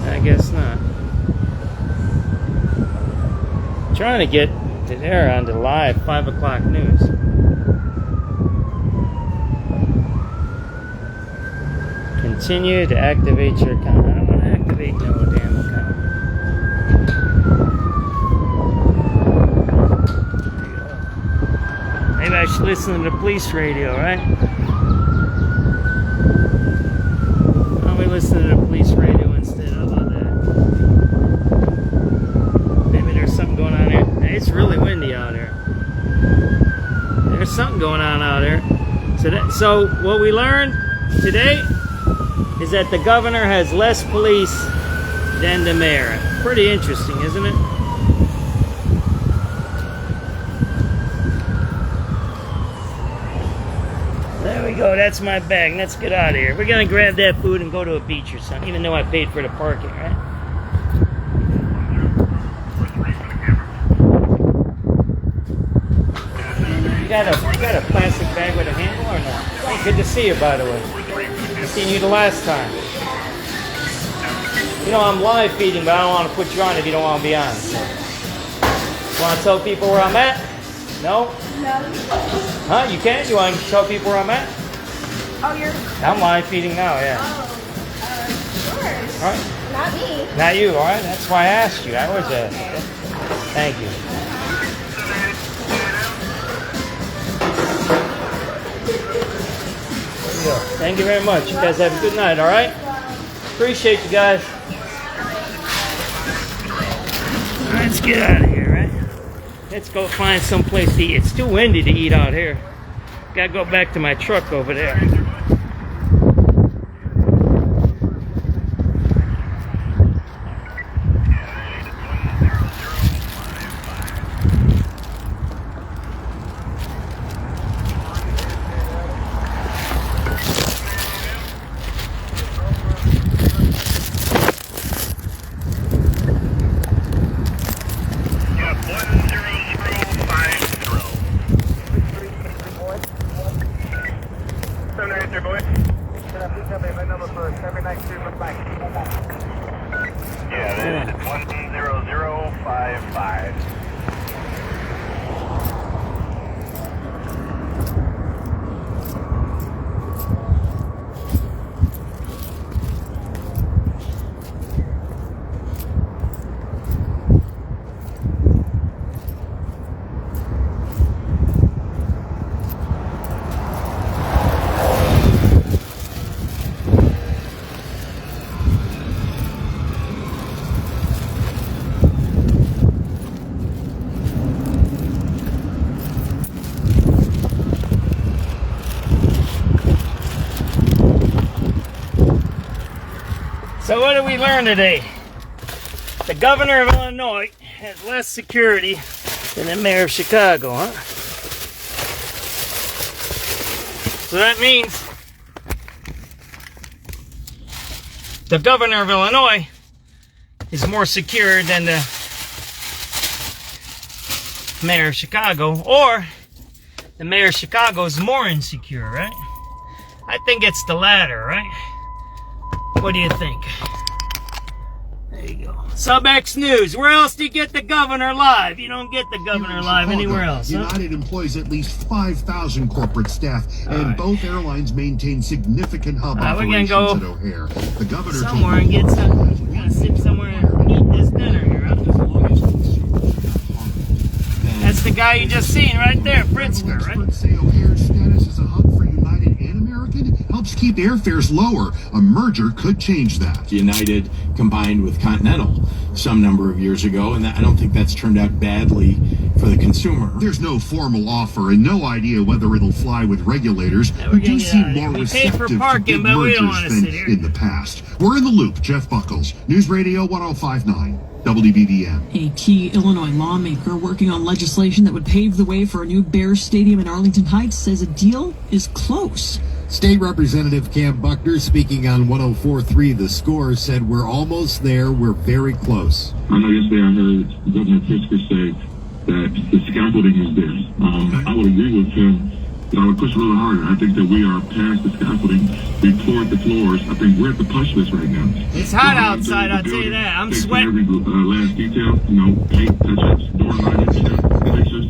I guess not. Trying to get to there on the live 5 o'clock news. Continue to activate your account. I don't want to activate no damn account. Maybe I should listen to the police radio, right? Why don't we listen to the police radio instead? How about that? Maybe there's something going on here. It's really windy out here. There's something going on out there. So what we learned today is that the governor has less police than the mayor. Pretty interesting, isn't it? There we go, that's my bag. Let's get out of here. We're gonna grab that food and go to a beach or something, even though I paid for the parking, right? You got a plastic bag with a handle or not? Hey, good to see you, by the way. I seen you the last time. You know, I'm live feeding, but I don't want to put you on if you don't want to be on. So. Want to tell people where I'm at? No? No. Huh? You can? You want to tell people where I'm at? Oh, you're... I'm live feeding now, yeah. Oh, sure. All right. Not me. Not you, all right? That's why I asked you. I always ask you. Thank you. There you go. Thank you very much. You guys have a good night, all right? Appreciate you guys. All right, let's get out of here, right? Let's go find some place to eat. It's too windy to eat out here. Gotta go back to my truck over there. Boy. Yeah, that is 10055. So what did we learn today? The governor of Illinois has less security than the mayor of Chicago, huh? So that means the governor of Illinois is more secure than the mayor of Chicago, or the mayor of Chicago is more insecure, right? I think it's the latter, right? What do you think? There you go. SubX.News. Where else do you get the governor live? You don't get the governor live anywhere else. United employs at least 5,000 corporate staff, and both airlines maintain significant hub operations at O'Hare. The governor somewhere and get some. We're gonna sit somewhere and eat this dinner here, huh? That's the guy you just seen right there, Pritzker, right? Experts say O'Hare's status as a hub for United and American helps keep airfares lower. A merger could change that. United combined with Continental some number of years ago, and I don't think that's turned out badly for the consumer. There's no formal offer and no idea whether it'll fly with regulators who do seem more receptive to big mergers than in the past. We're in the loop. Jeff Buckles, News Radio 1059. WBDM. A key Illinois lawmaker working on legislation that would pave the way for a new Bears stadium in Arlington Heights says a deal is close. State Representative Cam Buckner, speaking on 104.3 The Score, said we're almost there, we're very close. I know yesterday I heard Governor Pritzker say that the scaffolding is there. I would agree with him, but I would push a little harder. I think that we are past the scaffolding. We poured the floors. I think we're at the punch list right now. It's hot outside, I'll tell you that. I'm sweating. Every last detail, paint, touch-ups, door lining, fixtures,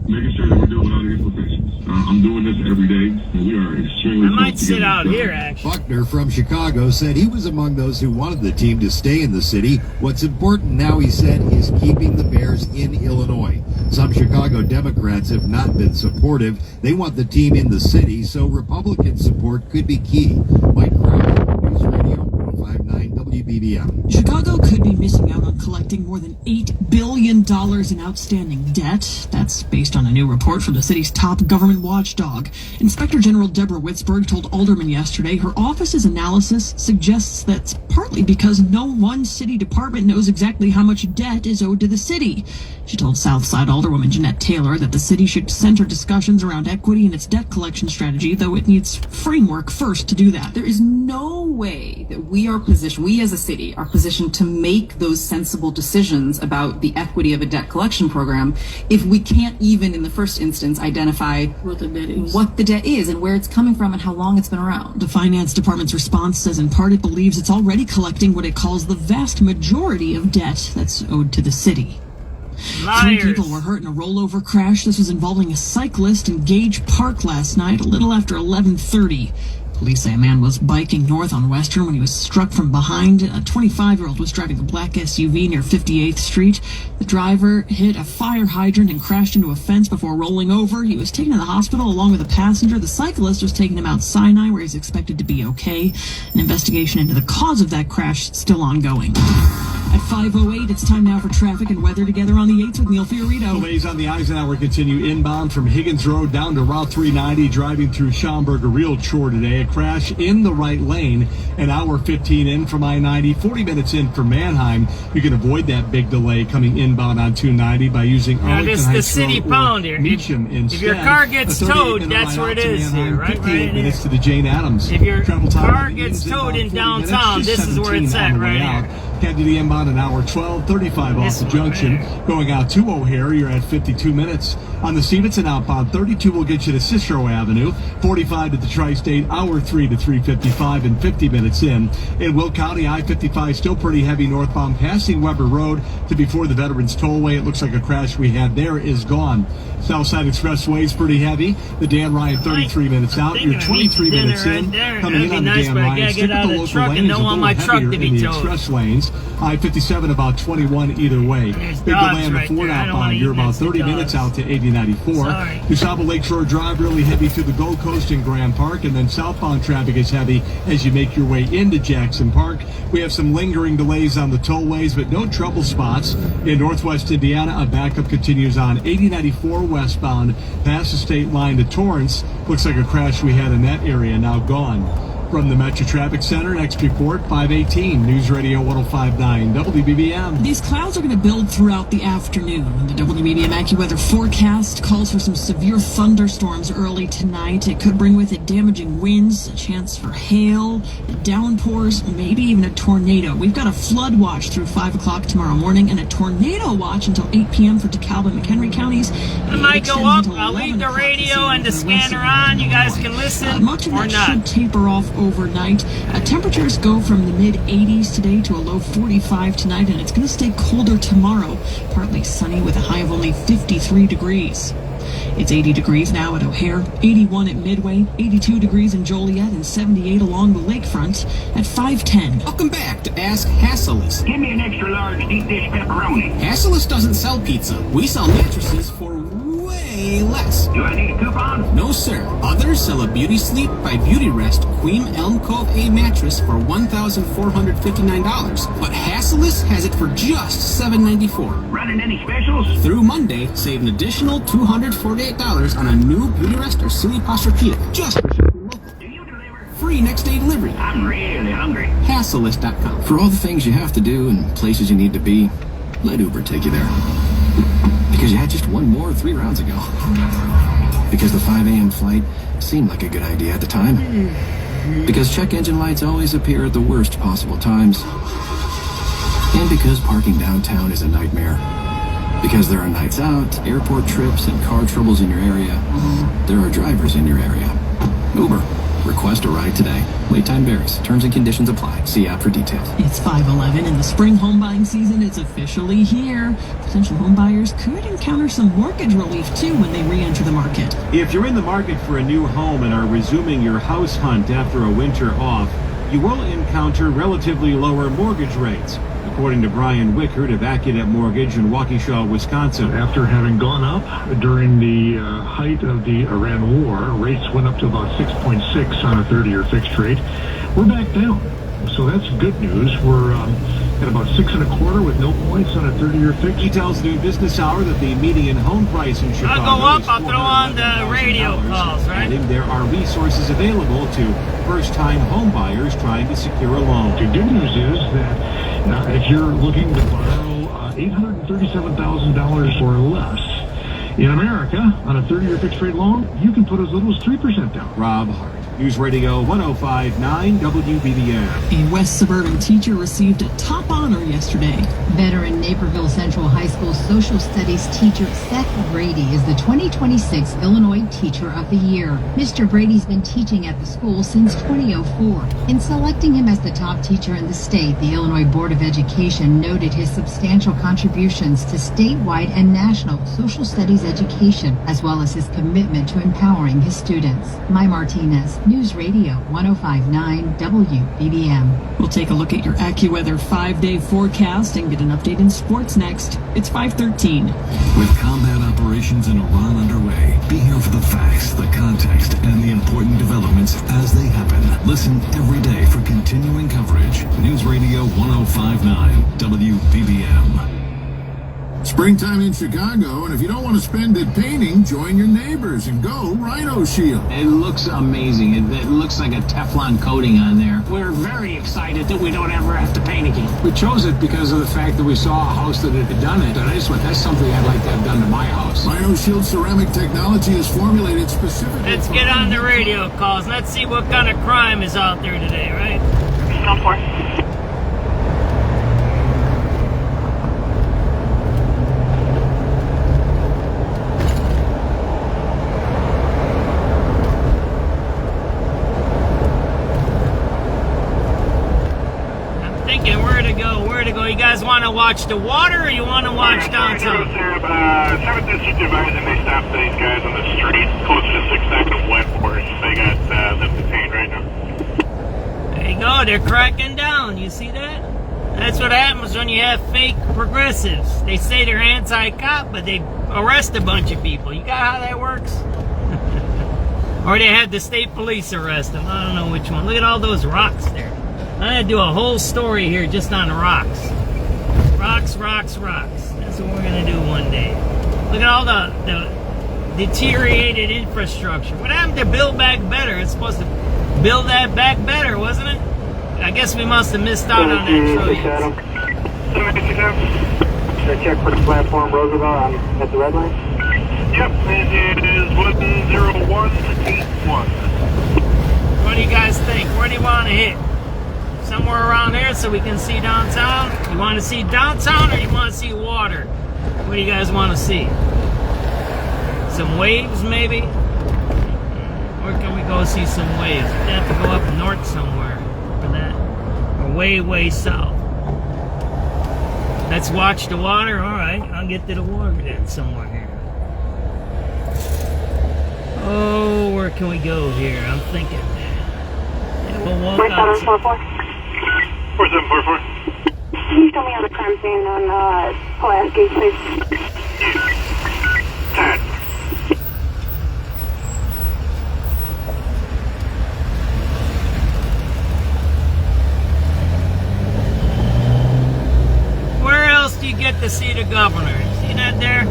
making sure that we're doing without imperfections. I'm doing this every day, and we are extremely I might sit out here, actually. Buckner from Chicago said he was among those who wanted the team to stay in the city. What's important now, he said, is keeping the Bears in Illinois. Some Chicago Democrats have not been supportive. They want the team in the city, so Republican support could be key. Mike Crowder, News Radio 1059 WBBM. Chicago could be missing out on collecting more than $8 billion in outstanding debt. That's based on a new report from the city's top government watchdog. Inspector General Deborah Witzberg told aldermen yesterday her office's analysis suggests that's partly because no one city department knows exactly how much debt is owed to the city. She told Southside Alderwoman Jeanette Taylor that the city should center discussions around equity in its debt collection strategy, though it needs framework first to do that. There is no way that we as a city are positioned to make those sensible decisions about the equity of a debt collection program if we can't even in the first instance identify what the debt is and where it's coming from and how long it's been around. The finance department's response says in part it believes it's already collecting what it calls the vast majority of debt that's owed to the city. Liars. 3 people were hurt in a rollover crash. This was involving a cyclist in Gage Park last night, a little after 11:30. Police say a man was biking north on Western when he was struck from behind. A 25-year-old was driving a black SUV near 58th Street. The driver hit a fire hydrant and crashed into a fence before rolling over. He was taken to the hospital along with a passenger. The cyclist was taken to Mount Sinai, where he's expected to be okay. An investigation into the cause of that crash is still ongoing. At 5:08, it's time now for traffic and weather together on the 8th with Neil Fiorito. Delays on the Eisenhower continue inbound from Higgins Road down to Route 390, driving through Schaumburg. A real chore today. A crash in the right lane, an hour 15 in from I-90, 40 minutes in from Manheim. You can avoid that big delay coming inbound on 290 by using Arlington Heights Road. This is the city pound here. If your car gets towed, that's where it is here, right? 58 minutes to the Jane Addams. If your car gets towed in downtown, this is where it's at right here. Head to the inbound an hour 12, 35 off the junction. Going out to O'Hare, you're at 52 minutes. On the Stevenson outbound, 32 will get you to Cicero Avenue. 45 to the Tri-State, hour 3 to 355 and 50 minutes in. In Will County, I-55 still pretty heavy northbound, passing Weber Road to before the Veterans Tollway. It looks like a crash we had there is gone. Southside Expressway is pretty heavy. The Dan Ryan 33 minutes out. You're 23 minutes in. Coming in on the Dan Ryan. Stick with the local lanes. A little heavier in the express lanes. I-57 about 21 either way. Big delay on the Ford outbound. You're about 30 minutes out to 8094. Usaba Lakeshore Drive really heavy through the Gold Coast and Grand Park. And then southbound traffic is heavy as you make your way into Jackson Park. We have some lingering delays on the tollways, but no trouble spots. In northwest Indiana, a backup continues on 8094 westbound past the state line to Torrance. Looks like a crash we had in that area, now gone. From the Metro Traffic Center, next report, 518, News Radio 105.9, WBBM. These clouds are going to build throughout the afternoon. The WBBM AccuWeather forecast calls for some severe thunderstorms early tonight. It could bring with it damaging winds, a chance for hail, downpours, maybe even a tornado. We've got a flood watch through 5 o'clock tomorrow morning and a tornado watch until 8 p.m. for DeKalb and McHenry counties. I might go up. I'll leave the radio and the scanner on. You guys can listen much of or that not. Should taper off overnight. Temperatures go from the mid-80s today to a low 45 tonight, and it's going to stay colder tomorrow. Partly sunny with a high of only 53 degrees. It's 80 degrees now at O'Hare, 81 at Midway, 82 degrees in Joliet, and 78 along the lakefront at 510. Welcome back to Ask Hasselus. Give me an extra large deep dish pepperoni. Hasselus doesn't sell pizza. We sell mattresses for way less. Do I need a coupon? No, sir. Others sell a Beauty Sleep by Beauty Rest Queen Elm Cove A mattress for $1,459. But Hasselus has it for just $794. Running any specials? Through Monday, save an additional $248 on a new Beauty Rest or Silly Posturepedic. Just for shopping local. Do you deliver? Free next day delivery. I'm really hungry. Hasselus.com. For all the things you have to do and places you need to be, let Uber take you there. Because you had just one more 3 rounds ago. Because the 5 a.m. flight seemed like a good idea at the time. Because check engine lights always appear at the worst possible times. And because parking downtown is a nightmare. Because there are nights out, airport trips, and car troubles in your area. There are drivers in your area. Uber. Request a ride today. Wait time varies. Terms and conditions apply. See app for details. It's 5/11 and the spring home buying season is officially here. Potential home buyers could encounter some mortgage relief too when they re-enter the market. If you're in the market for a new home and are resuming your house hunt after a winter off, you will encounter relatively lower mortgage rates, according to Brian Wickert of Accunet Mortgage in Waukesha, Wisconsin. After having gone up during the height of the Iran war, rates went up to about 6.6 on a 30-year fixed rate. We're back down, so that's good news. We're at about 6.25 with no points on a 30-year fixed. He tells New Business Hour that the median home price in Chicago I'll go up, I'll throw on the radio calls, right? Adding there are resources available to first-time home buyers trying to secure a loan. The good news is that if you're looking to borrow $837,000 or less in America on a 30-year fixed rate loan, you can put as little as 3% down. Rob Hart, News Radio 105.9 WBBM. A West Suburban teacher received a top honor yesterday. Veteran Naperville Central High School Social Studies teacher Seth Brady is the 2026 Illinois Teacher of the Year. Mr. Brady's been teaching at the school since 2004. In selecting him as the top teacher in the state, the Illinois Board of Education noted his substantial contributions to statewide and national social studies education, as well as his commitment to empowering his students. Mai Martinez, News Radio 105.9 WBBM. We'll take a look at your AccuWeather 5-day forecast and get an update in sports next. It's 5:13. With combat operations in Iran underway, be here for the facts, the context, and the important developments as they happen. Listen every day for continuing coverage. News Radio 105.9 WBBM. Springtime in Chicago, and if you don't want to spend it painting, join your neighbors and go Rhino Shield. It looks amazing. It looks like a Teflon coating on there. We're very excited that we don't ever have to paint again. We chose it because of the fact that we saw a house that had done it, and I just went, that's something I'd like to have done to my house. Rhino Shield ceramic technology is formulated specifically. Let's get on the radio calls. Let's see what kind of crime is out there today, right? watch the water, or you want to watch downtown? 7th District advising they stopped these guys on the street closer to 6th and Wentworth. They got them detained right now. There you go. They're cracking down. You see that? That's what happens when you have fake progressives. They say they're anti-cop, but they arrest a bunch of people. You got how that works? Or they had the state police arrest them. I don't know which one. Look at all those rocks there. I'm going to do a whole story here just on rocks. Rocks, rocks, rocks. That's what we're going to do one day. Look at all the deteriorated infrastructure. What happened to Build Back Better? It's supposed to build that back better, wasn't it? I guess we must have missed out on that trillions. Should I check for the platform Roosevelt at the red line? Yep, it is 10181. What do you guys think? Where do you want to hit? Somewhere around here so we can see downtown? You want to see downtown or you want to see water? What do you guys want to see? Some waves maybe? Where can we go see some waves? We have to go up north somewhere for that. Or way, way south. Let's watch the water. Alright, I'll get to the water then somewhere here. Oh, where can we go here? I'm thinking. Yeah, we'll walk out. 4744. Can you show me on the crime scene on Pulaski Gate, please? Tad. Where else do you get to see the governor? See that there?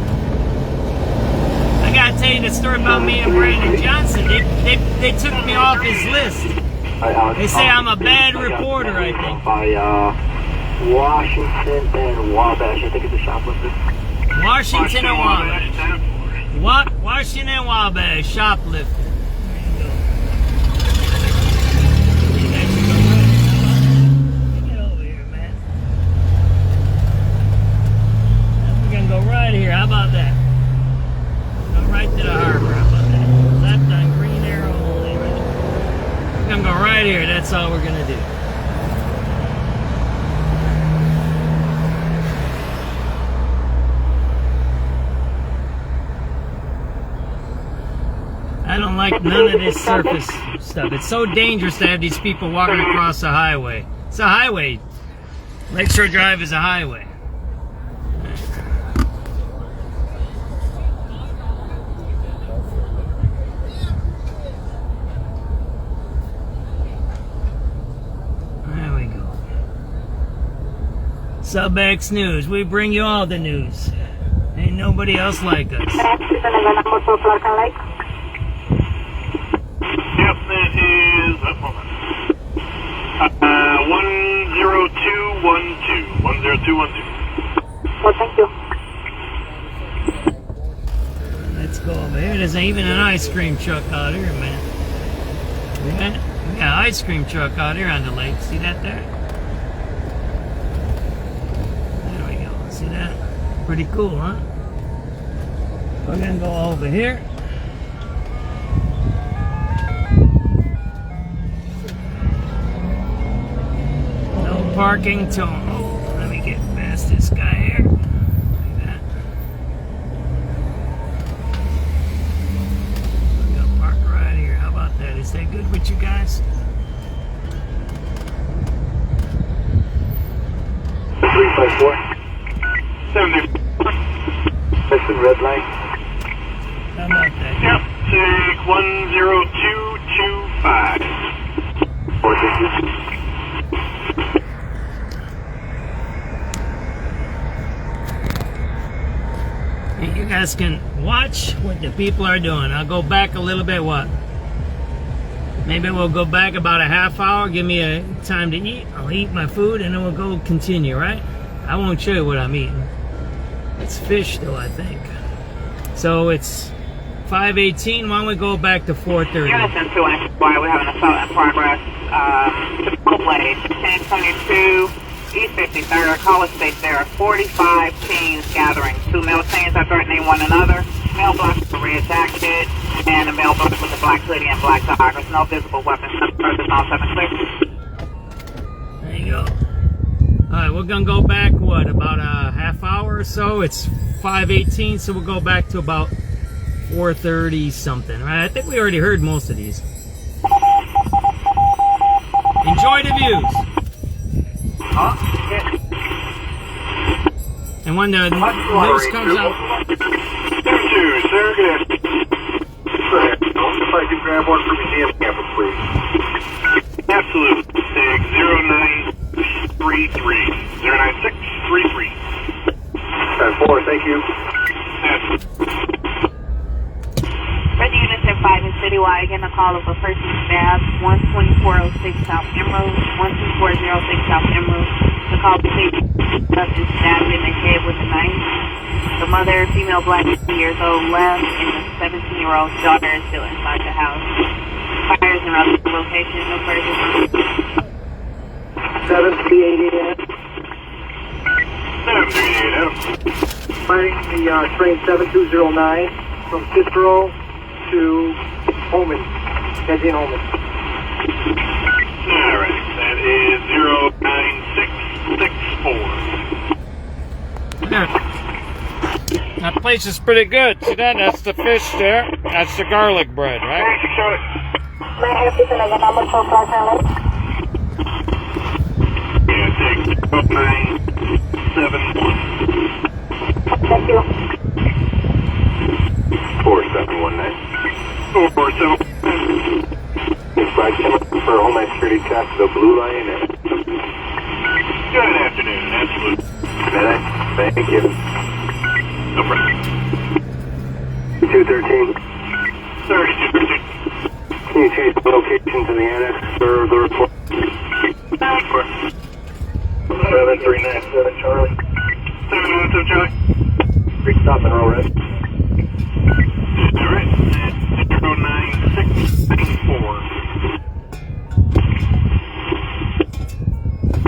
I gotta tell you the story about me and Brandon Johnson. They took me off his list. They say I'm a bad reporter, I think. By Washington and Wabash. I think it's a shoplifter. Washington and Wabash. Washington and Wabash, shoplifter. Go right here. How about that? Go right to the harbor. How about that? Left on green arrow only. We're gonna go right here. That's all we're gonna do. I don't like none of this surface stuff. It's so dangerous to have these people walking across the highway. It's a highway. Lakeshore Drive is a highway. SubX.News. We bring you all the news. Ain't nobody else like us. Yep, it is 10212. 10212. Well, thank you. Let's go over here. There's even an ice cream truck out here, man. We got an ice cream truck out here on the lake. See that there? See that? Pretty cool, huh? We're gonna go over here. No parking tone. Oh, let me get past this guy here. Like that. We're gonna park right here. How about that? Is that good with you guys? 354. 70. That's the red light. How about that? Yep, take 10225. 450. You guys can watch what the people are doing. I'll go back a little bit. What? Maybe we'll go back about a half hour. Give me a time to eat. I'll eat my food and then we'll go continue, right? I won't show you what I'm eating. It's fish though, I think. So it's 5:18. Why don't we go back to 4:30? Unison 2 and we're having a assault in progress. Chipotle, 1022 East 53rd. Caller states there are 45 teens gathering. 2 male teens are threatening one another. Male block with a red jacket and a male block with a black hoodie and black joggers. No visible weapons. Further on 76. There you go. Alright, we're gonna go back, what, about a half hour or so? It's 5:18, so we'll go back to about 4:30 something, right? I think we already heard most of these. Enjoy the views. And when the news comes out... Sir, good afternoon. If I could grab one for museum campus, please. Absolutely. Take 0933. 09633. 4, thank you. Red Units at 5 in Citywide, getting a call of a person stabbed, 12406 South Emerald, 12406 South Emerald. The call states is stabbed in the head with a knife. The mother, female, black, 50 years old, left, and the 17-year-old daughter is still inside the house. Fires in other locations, no further. 738 Finding the train 7209 from Cicero to Holman, heading Holman. Alright, that is 09664. That place is pretty good. See that? That's the fish there. That's the garlic bread, right? May I have you another number for Plaza? Yeah, take 0971. Thank you. 4719. 447. Flight coming for Homeland Security check, the Blue Line. Good afternoon, absolutely. Thank you. No problem. 213. 3213. Can you change the locations in the annex for the report? 7397 Charlie. 797 Charlie. Free stop and roll rest. Alright, 09694.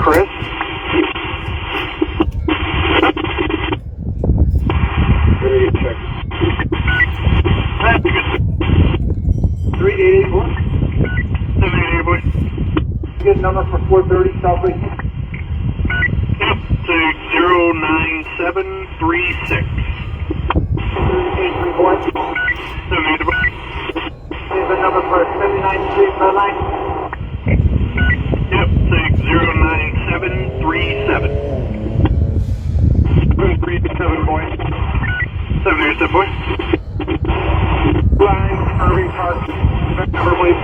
Chris? Check. 3881. 7881. Good number for 430 Southwest. Yep, take 09736. 7831. 7831. Here's the number for 793 Redline. Yep, take 09737. 737 boy. 787 boy. Line, Irving Park. Number please.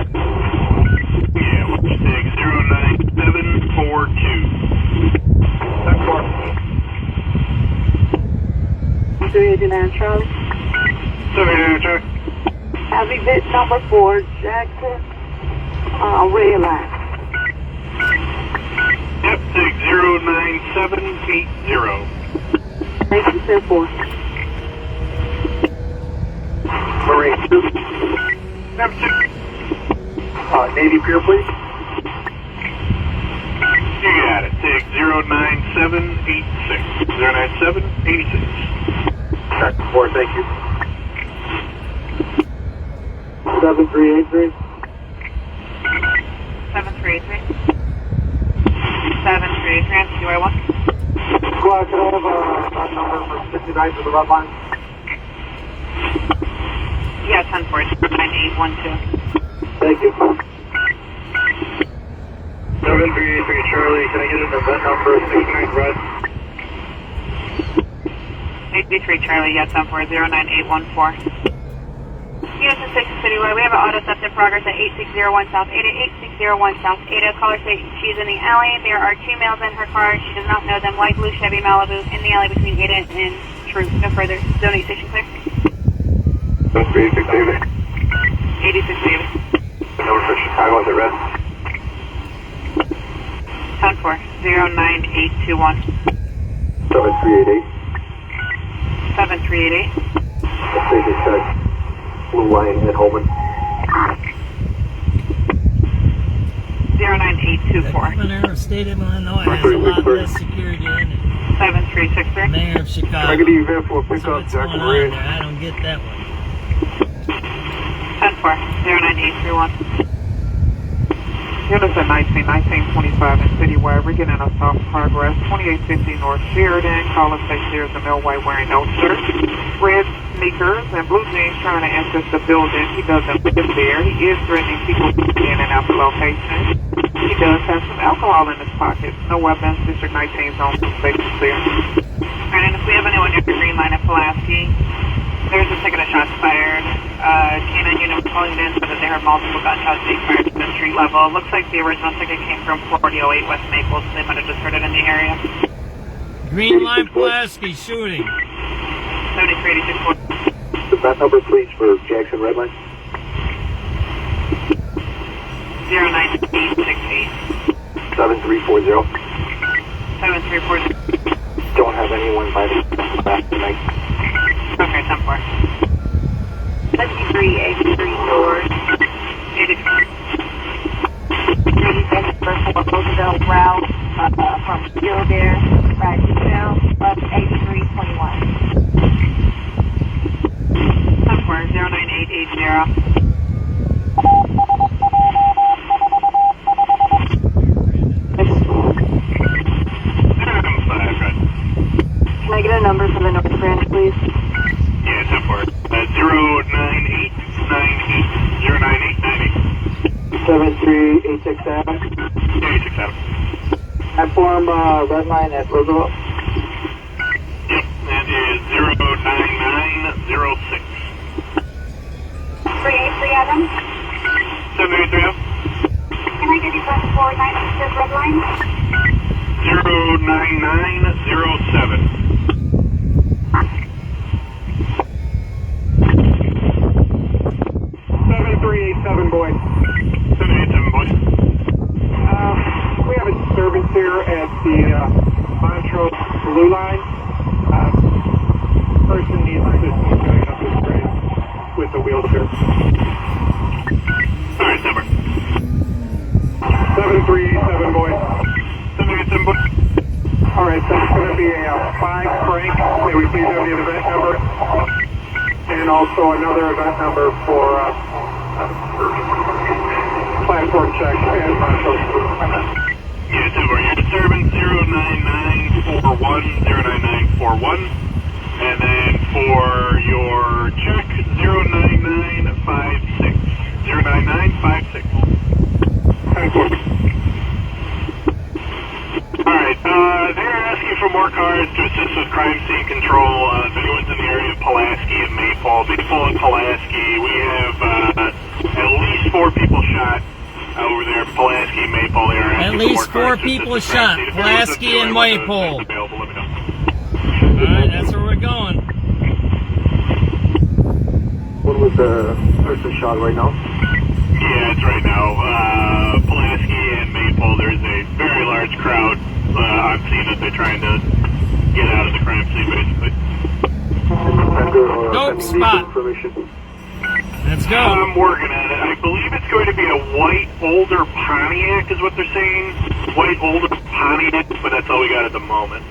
Yeah, we'll take 09742. That's 4. 389 Charlie. 789 Charlie. Have you bit number 4, Jackson? Red line. Yep, take 09780. Thank you, 10-4. Marine 2. Number 2. Navy Pier, please. You got it. Take 09786. 09786. Track 4, thank you. 7383. 7383. 7383, you are one. Squad, can I have a number for 59 to the red line? Yeah, 10-4, 9812. Thank you. 7383 Charlie, can I get an event number 69 red? 83 Charlie, yeah, 10-4, 09814. Units in 6 Citywide, we have an auto theft in progress at 8601 South Ada, 8601 South Ada. Caller says she's in the alley. There are 2 males in her car. She does not know them. White, blue, Chevy, Malibu, in the alley between Ada and Truth. No further. Zone 8 station clear. 86 David. 86 David. Number for Chicago, is it red? 10-4, 09821. 7388. 7388. Station check. Blue Line at Holman. 09824. Governor of State of Illinois has a lot less security in it. 7363. Mayor of Chicago. Can I get the event for pickup, Jack and Red? I don't get that one. 10-4, 09831. Units at 19, 1925 and Citywide. We're getting assault in progress. 2850 North Sheridan. Caller says there's a male white wearing no shirt, red sneakers, and blue jeans trying to enter the building. He doesn't live there. He is threatening people in and out the location. He does have some alcohol in his pocket. No weapons. District 19 zone station clear. Alright, and if we have anyone near the green line at Pulaski, there's a ticket of shots fired. K9 unit calling in so that they heard multiple gunshots being fired at the street level. Looks like the original ticket came from 4008 West Maple, so they might have just heard it in the area. Green line Pulaski shooting. 7386. The back number, please, for Jackson Red Line. 09868. 7340. 7340. Don't have anyone by the back tonight. Okay, 10-4. 7383 North. 83. 86 Roosevelt route from Still there, right now, up 8321. 10-4, 09880. Can I get a number for the North Branch, please? Yeah, 10-4. 09898. 73867. 867. I form Red Line at Roosevelt. Yep, that is 09906. 383 Adam. 783 Adam. Can I get you plus 496 Red Line? 09907. 7387, boy. 787, boy. We have a disturbance here at the Montrose Blue Line. Person needs assistance going up this grade with a wheelchair. Alright, number. 7387, boy. 787, boy. Alright, that's going to be a 5 Frank. May we please have the event number? And also another event number for platform check and Montrose Blue. Yeah, 10-4. Your disturbance 09941, 09941. And then for your check, 09956. 09956. 10-4. Alright, they're asking for more cars to assist with crime scene control. If anyone's in the area of Pulaski and Maple and Pulaski, we have at least 4 people shot over there. Pulaski, Maple, they are at least 4 people shot. Pulaski and Maple. Alright, that's where we're going. What was the person shot right now? Yeah, it's right now. Pulaski and Maple, there's a very large crowd on scene that they're trying to get out of the crime scene, basically. Dope spot. Let's go. I'm working on it. I believe it's going to be a white, older Pontiac is what they're saying. White, older Pontiac, but that's all we got at the moment.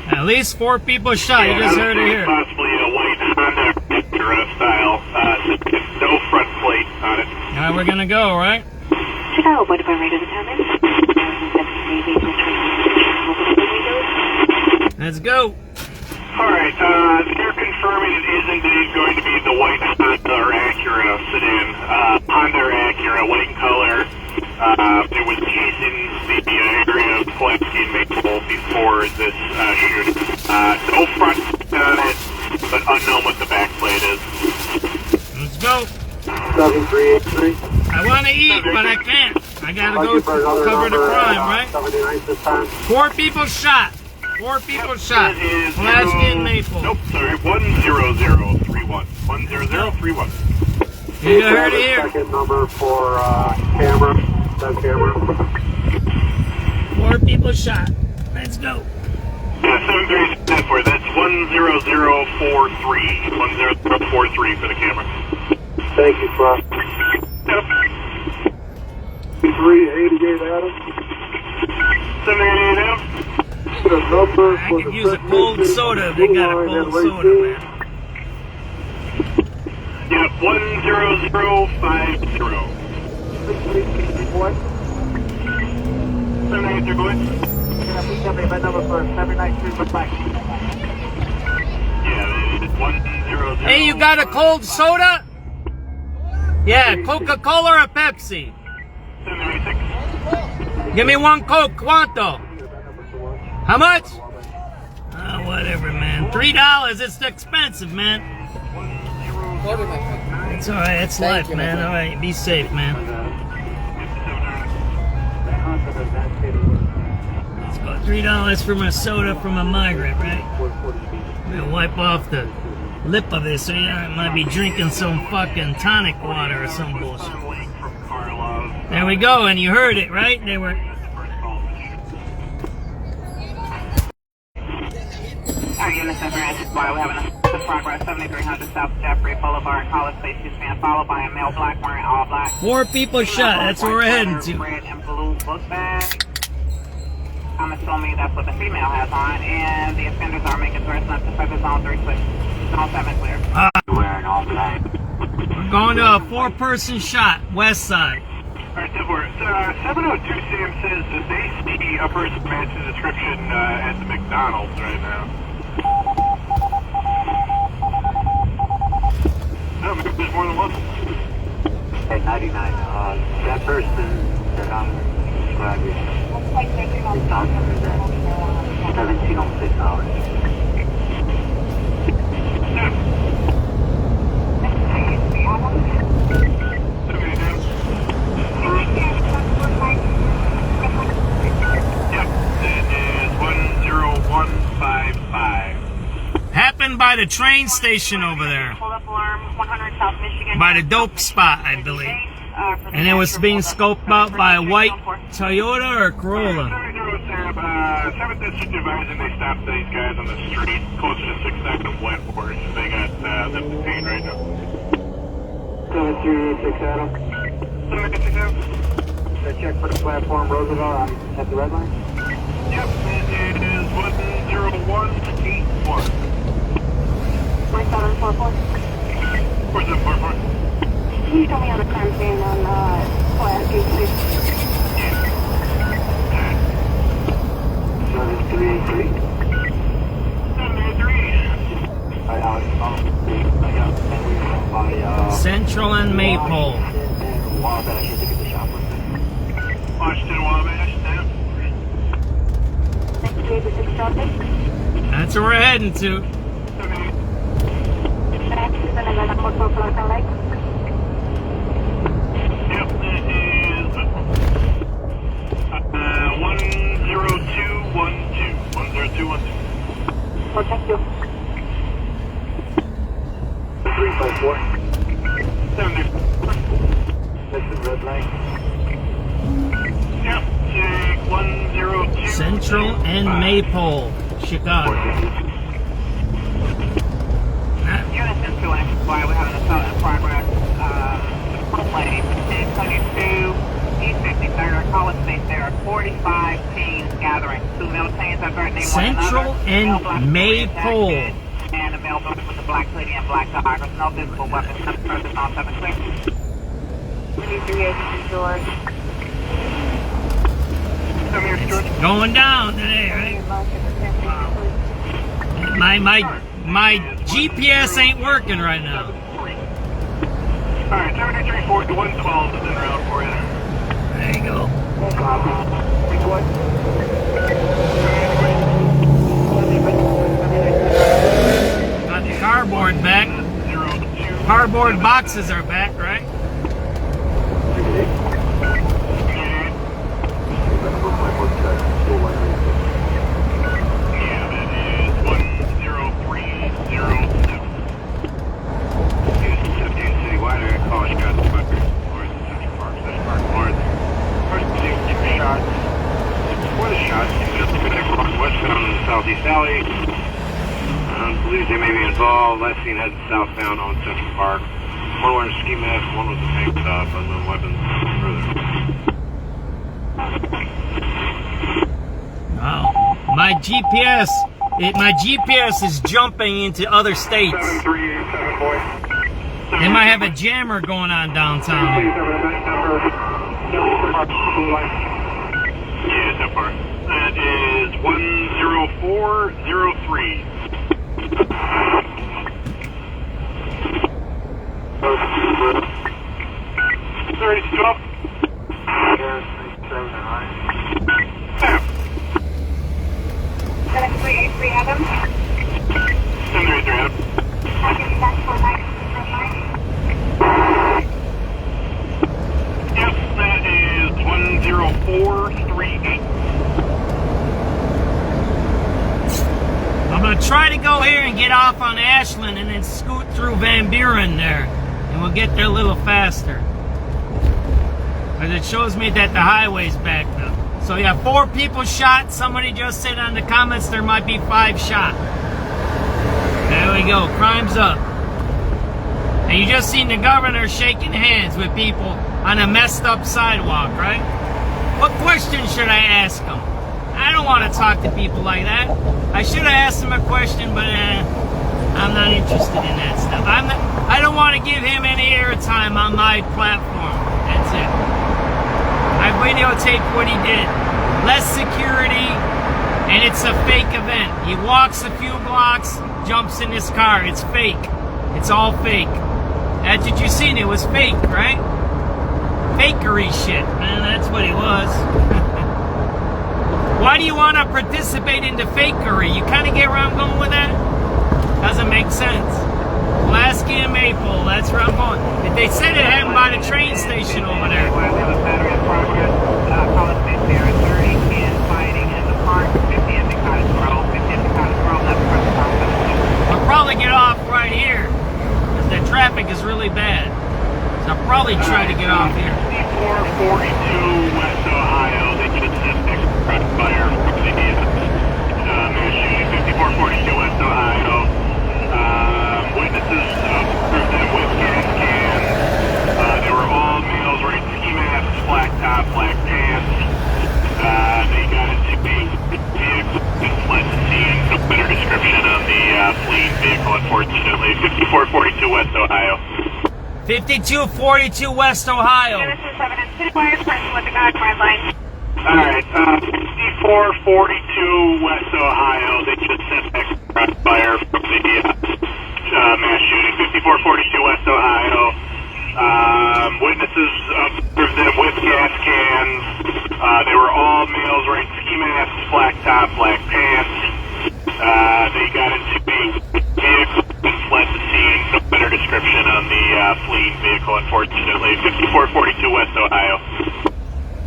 At least 4 people shot. Yeah, You just heard it here. Possibly a white Honda Acura style. No front plate on it. Alright, we're gonna go, right? Chicago, what if I rated the comment? Let's go. Alright, they're confirming it is indeed going to be the white Honda or Acura sedan. Honda or Acura, white in color. It was chasing the area of Pulaski and Maple before this shooting. No front on it, but unknown what the back plate is. Let's go. 7383. I want to eat, but I can't. I gotta go cover the crime, right? 4 people shot. 4 people shot. Pulaski and Maple. Nope, sorry, 10031. 10031. You heard it here. Second number for camera. That camera. 4 people shot. Let's go. Yeah, 737 that's 10043. 10043 for the camera. Thank you, Frost. Yep. 388 Adam. 788 Adam. The number I could use a cold soda if they got a cold soda, man. Yeah, 10050. with your boys? Event number for 793 for Black. Yeah, it's 100. Hey, you got a cold soda? Yeah, Coca-Cola or Pepsi? 736. Give me one Coke, Quanto. How much? Oh, whatever, man. $3, it's expensive, man. It's alright, it's life, man. Alright, be safe, man. Let's go $3 for my soda from a migrant, right? I'm gonna wipe off the lip of this, so yeah, I might be drinking some fucking tonic water or some bullshit. There we go, and you heard it, right? They were... Alright, unit 7, we're having a progress, 7300 South Jeffrey Boulevard, College Station, being followed by a male black wearing all black. 4 people shot, that's where we're heading to. Red and blue book bag. I'm assuming that's what the female has on, and the offenders are making threats up to Federal Zone 3 clear. Zone 7 clear. Wearing all black. We're going to a 4-person shot, west side. Alright, 702 Sam says that they see a person matching the description at the McDonald's right now. No, maybe there's more than one. At 99, that person that I'm describing is not under that 1706 hours. Yep, it is 10155. Happened by the train station over there. By the dope spot, I believe. And it was being scoped out by a white Toyota or Corolla. 7th District advising they stopped these guys on the street closer to 6th Avenue Wentworth. They got them detained right now. 736 Adam. 736 Adam. Check for the platform Roosevelt at the red line. Yep, it is 10181. 4744. 4744. Can you tell me how the crime scene on Flat Gate 6? 7383. 7383. Central and Maypole. Washington Wabash, down. That's where we're heading to. Yep, it is 10212. 10212. Thank you. 354. 70. This is red line. Yep, take 102. Central and Maypole, Chicago. Unit 10 2 and XY, we're having a assault in progress. Plane 1022 East 53rd, College State. There are 45 teens gathering. 2 male teens are threatening one another. Central and Maypole. And a male building with a black lady and black dog. There's no visible weapons. Further on 7 clear. 338 George. Going down today, right? My GPS ain't working right now. Alright, 7340 to 112 is en route for you. There you go. Got the cardboard back. Cardboard boxes are back, right? Yeah, that is 10307. Citywide, I got call shots north of Central Park, north. First thing, keep your shots. Before the shots, you just westbound in the southeast alley. I believe they may be involved. Last seen heading southbound on Central Park. One wearing a ski mask, one with a tank top, and then weapons further. Wow. My GPS is jumping into other states. 7387, boy. They might have a jammer going on downtown here. Yeah, so far. That is 10403. Sorry, 12. Adams. 733 Adams. Yes, that is 10438. I'm going to try to go here and get off on Ashland and then scoot through Van Buren there. And we'll get there a little faster. Because it shows me that the highway's backed up. So yeah, 4 people shot. Somebody just said on the comments there might be 5 shot. There we go. Crime's up. And you just seen the governor shaking hands with people on a messed up sidewalk, right? What question should I ask him? I don't want to talk to people like that. I should have asked him a question, but I'm not interested in that stuff. I don't want to give him any airtime on my platform. That's it. I videotaped what he did. Less security, and it's a fake event. He walks a few blocks, jumps in his car. It's fake. It's all fake. That's what you seen. It was fake, right? Fakery shit, man. That's what it was. Why do you want to participate in the fakery? You kind of get where I'm going with that? Doesn't make sense. Pulaski and Maple, that's where I'm going. They said it happened by the train station over there. I'll probably get off right here because the traffic is really bad. So I'll probably try to get off here. 5442 West Ohio. They just sent express fire from the mass shooting. 5442 West Ohio. Witnesses observed them with gas cans. They were all males wearing ski masks, black top, black pants. They got into a vehicle and fled the scene. No better description on the fleeing vehicle, unfortunately. 5442 West Ohio. 5242 West Ohio. Alright, 5442 West Ohio. They just sent express fire from the mass shooting. 5442 West Ohio. Witnesses observed them with gas cans. They were all males wearing ski masks, black top, black pants. They got into a vehicle and fled the scene. No better description on the fleeing vehicle, unfortunately. 5442 West Ohio.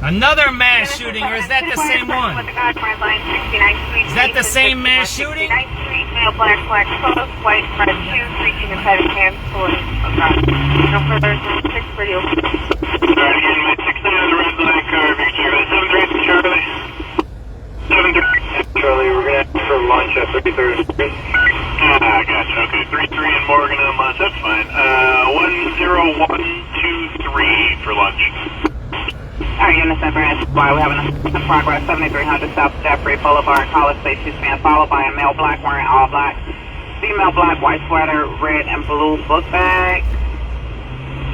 Another mass shooting, or is that the same one? Is that the same mass shooting? Male, black clothes, white, red shoes, reaching inside his hands towards no further than 6 radio. Alright, again, my 69 on the red line car, if you check it out, 738 Charlie. 738 Charlie, we're gonna have for lunch at 33rd Street. Gotcha, okay, 33 and Morgan on lunch, that's fine. 10123 for lunch. Alright, unit 7 why we're having a progress 7300 South Jeffrey Boulevard, College Station being followed by a male black wearing all black, female black, white sweater, red and blue book bag.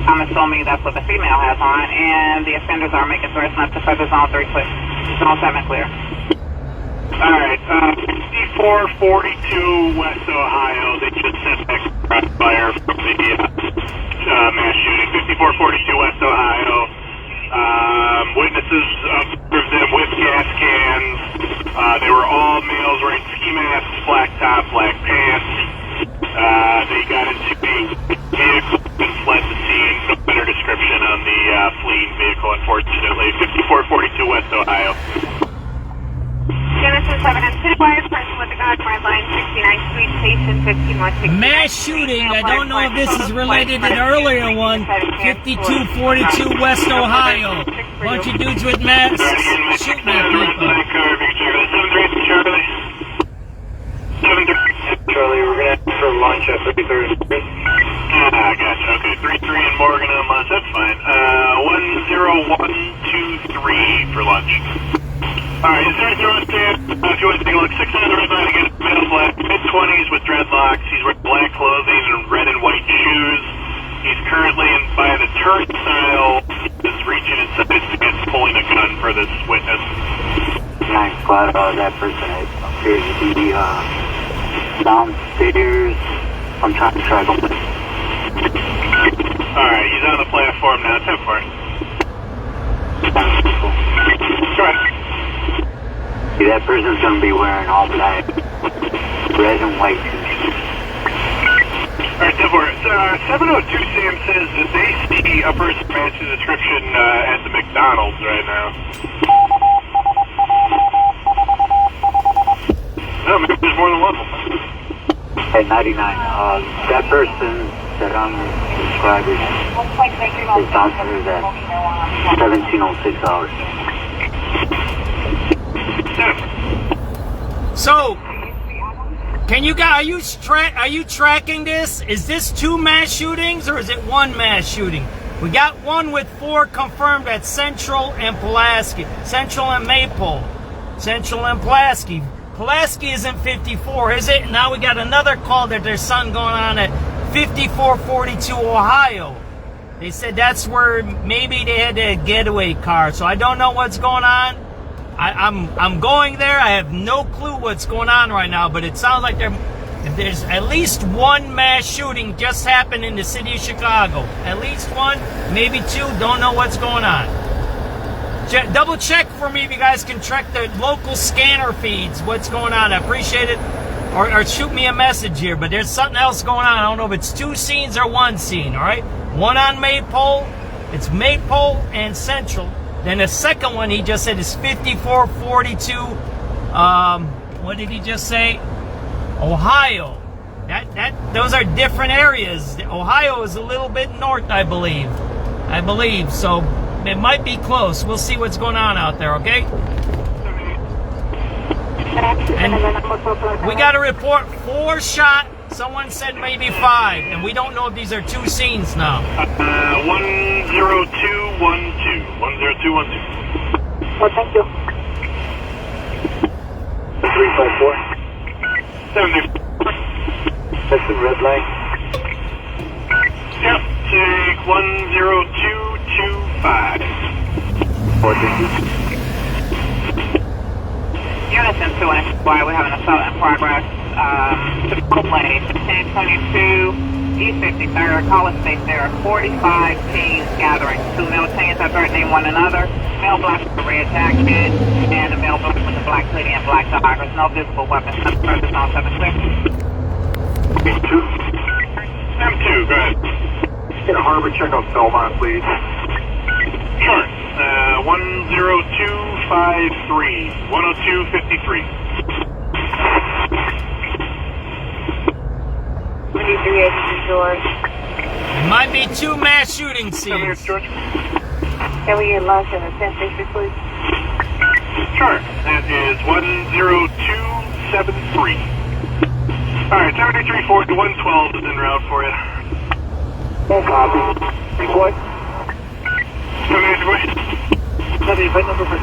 I'm assuming that's what the female has on, and the offenders are making threats up to further zone 3 clear. Zone 7 clear. Alright, 5442 West Ohio. They just sent express fire from the mass shooting. 5442 West Ohio. Witnesses observed them with gas cans. They were all males wearing ski masks, black top, black pants. They got into a vehicle and fled the scene. No better description on the fleeing vehicle, unfortunately. 5442 West Ohio. Genesis 7 and Citywide, person with the guideline line 69th Street, station 1516. Mass shooting. I don't know if this is related to the earlier one. 5242 West Ohio. Bunch of dudes with masks shooting at people. 738 Charlie. 738 Charlie, we're gonna have for lunch at 33rd Street. Gotcha, okay. 33 and Morgan on lunch, that's fine. 10123 for lunch. Alright, is there anything else to add? If you want to take a look, 6 on the red line again, male black, mid-20s with dreadlocks. He's wearing black clothing and red and white shoes. He's currently by the turnstile. He's reaching inside his pants, pulling a gun for this witness. 9 squad, that person appears to be downstairs. I'm trying to track him. Alright, he's on the platform now. 10 for it. Correct. See, that person's going to be wearing all black, red and white. Alright, 10 for it. 702 Sam says that they see a person matching the description at the McDonald's right now. No, maybe there's more than one. At 99, that person that I'm describing is downstairs at 17:06 hours. So, can you guys, are you tracking this? Is this 2 mass shootings or is it 1 mass shooting? We got one with 4 confirmed at Central and Pulaski. Central and Maple. Central and Pulaski. Pulaski isn't 54, is it? Now we got another call that there's something going on at 5442 Ohio. They said that's where maybe they had a getaway car. So I don't know what's going on. I'm going there. I have no clue what's going on right now, but it sounds like there's at least 1 mass shooting just happened in the city of Chicago. At least 1, maybe 2. Don't know what's going on. Double check for me if you guys can track the local scanner feeds. What's going on? I appreciate it. Or shoot me a message here. But there's something else going on. I don't know if it's 2 scenes or 1 scene. All right. 1 on Maypole. It's Maypole and Central. Then the second one he just said is 5442. What did he just say? Ohio. Those are different areas. Ohio is a little bit north, I believe. So. It might be close. We'll see what's going on out there, okay? And we got a report 4 shot. Someone said maybe 5, and we don't know if these are 2 scenes now. 10212. 10212. Well, thank you. 354. 74. That's the red light. Yep, take 10225. Unison 2 and Why we're having assault in progress. Chipotle, 1022, East 53rd, College State. There are 45 teens gathering. 2 male teens are threatening one another. Male black with a red jacket and a male black with a black hoodie and black joggers. No visible weapons. Service on 76. M2, go ahead. Get a harbor check on Belmont, please. Sure. 10253. 10253. 2380 George. It might be 2 mass shooting scenes. Can we get lunch in the 1060, please? Sure. That is 10273. Alright, 7340 to 112 is en route for you. No copy. Report. 7340. Copy, right number for...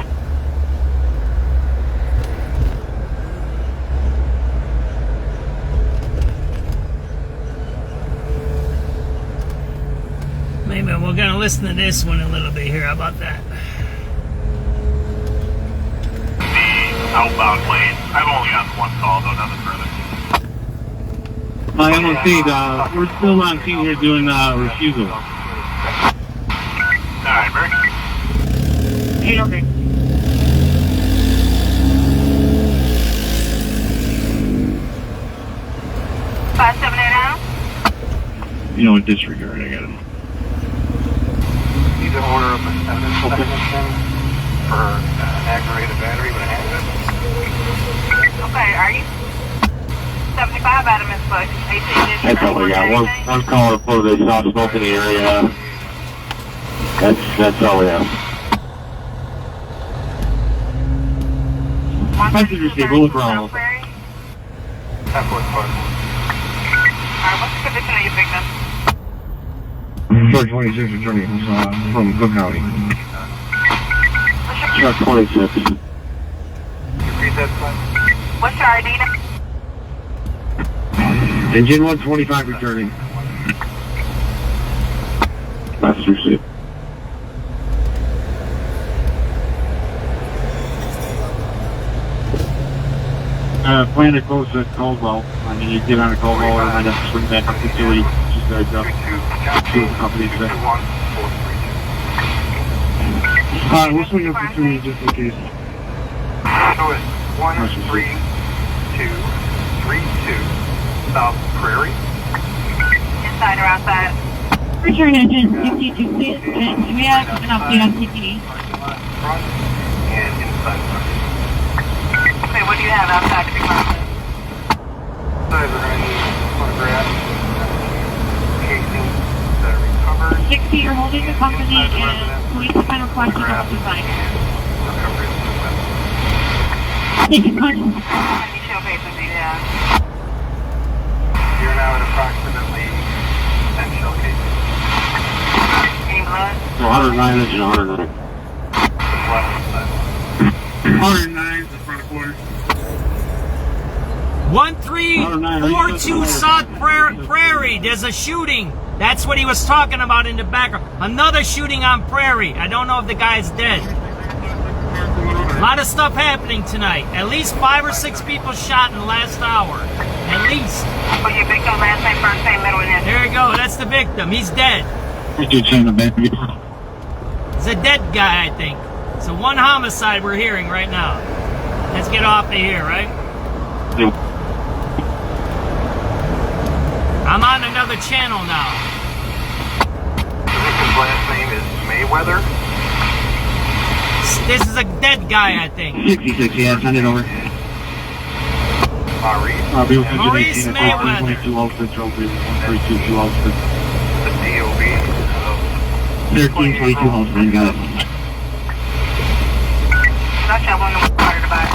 Maybe we're going to listen to this one a little bit here. How about that? The outbound lane. I've only got 1 call, though, nothing further. MOC, we're still on scene here doing refusal. Alright, Berg. Hey, okay. You know, disregard, I got him. He's in order of evidence technician for an aggravated battery with a handgun. Okay, are you? 75 Adams, but 18 inches. That's all we got. One caller for the soft smoke in the area. That's all we have. Message received. We'll look around. Alright, what's the condition of your victim? 26 attorney from Cook County. Truck 26. What's your ID? Engine 125 returning. Message received. Plan to close at Caldwell. I mean, you get on a Caldwell and then have to swing back up to Philly. Just two companies there. Alright, we'll swing up to Philly just in case. So it's 13232 South Prairie. Inside or outside? Return engine 52, please. We have an update on TPD. Front and inside front. Okay, what do you have outside to be processed? Inside we're going to need photographs, casing that are recovered. 60, you're holding the company and police have been requested to help you find it. Thank you, Connie. How many shell papers do you have? You're now at approximately 10 shell cases. Any blood? 109 inch and 109. 109 is the front quarter. 1342 South Prairie. There's a shooting. That's what he was talking about in the background. Another shooting on Prairie. I don't know if the guy's dead. A lot of stuff happening tonight. At least 5 or 6 people shot in the last hour. At least. Oh, your victim, last name, first name, middle initial. There you go. That's the victim. He's dead. He's a dead guy, I think. So one homicide we're hearing right now. Let's get off of here, right? Yep. I'm on another channel now. The victim's last name is Mayweather. This is a dead guy, I think. 66, yeah, send it over. Maurice Mayweather. 132 Alston, 132 Alston. The DOB. 1322 Alston, got it. Not that one required about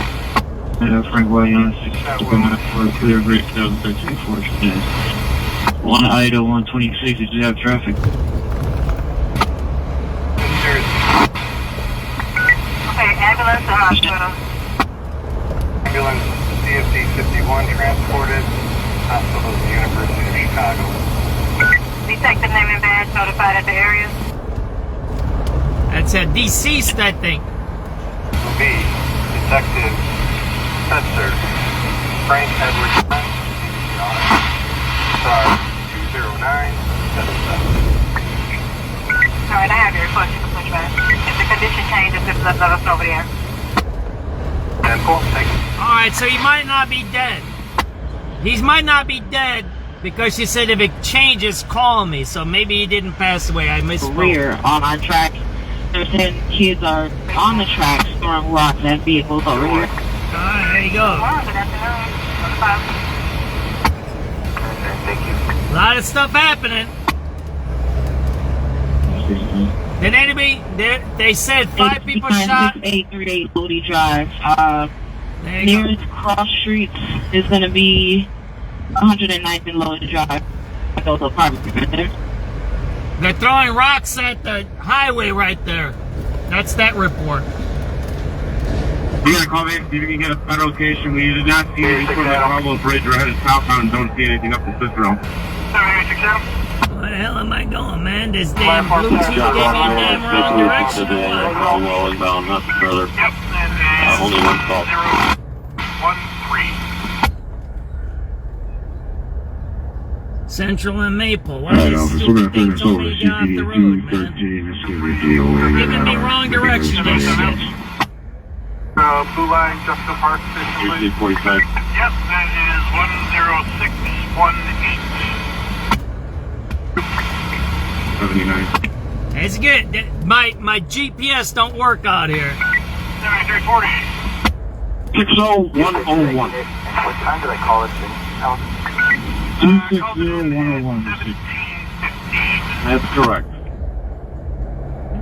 Frank Williams, for a clear break, 2013 Force. One Ida 126, did you have traffic? Okay, ambulance to hospital. Ambulance CFD 51 transported hospital to the University of Chicago. Detective name and badge notified at the area. That's a deceased, I think. B. Detective Spencer Frank Edward Star 20977. Alright, I have your report. You can push back. If the condition changes, just let us know over there. And cool, thank you. Alright, so he might not be dead. He might not be dead because she said if it changes, call me. So maybe he didn't pass away. I misspoke. Rear on our track. They're saying kids are on the track throwing rocks at vehicles over here. Alright, there you go. Thank you. A lot of stuff happening. Did anybody, they said 5 people shot? 838 Lodi Drive. Nearest cross streets is going to be 109th and Lodi Drive. Those apartments right there. They're throwing rocks at the highway right there. That's that report. You gotta call me if you can get a better location. We did not see any sort of Marble Bridge or headed southbound. Don't see anything up the Cicero. Where the hell am I going, man? This damn Bluetooth gave me damn wrong direction. Caldwell inbound, nothing further. Only one call. 013. Central and Maple. What is this stupid thing told me to get off the road, man? Giving me wrong direction, this shit. Blue Line, Justice Park, Station Lane. 45. Yep, that is 10618. 79. It's good. My GPS don't work out here. 7340. 60101. What time did I call it? 260101. That's correct.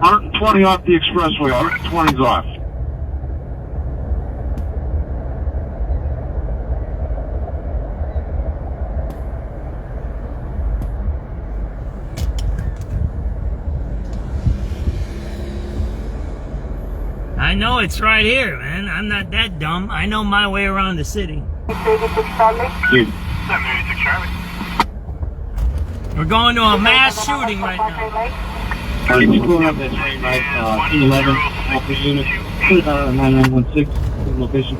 120 off the expressway. 120's off. I know it's right here, man. I'm not that dumb. I know my way around the city. We're going to a mass shooting right now. You pulling up that train right, 11, off the unit, 9916, location.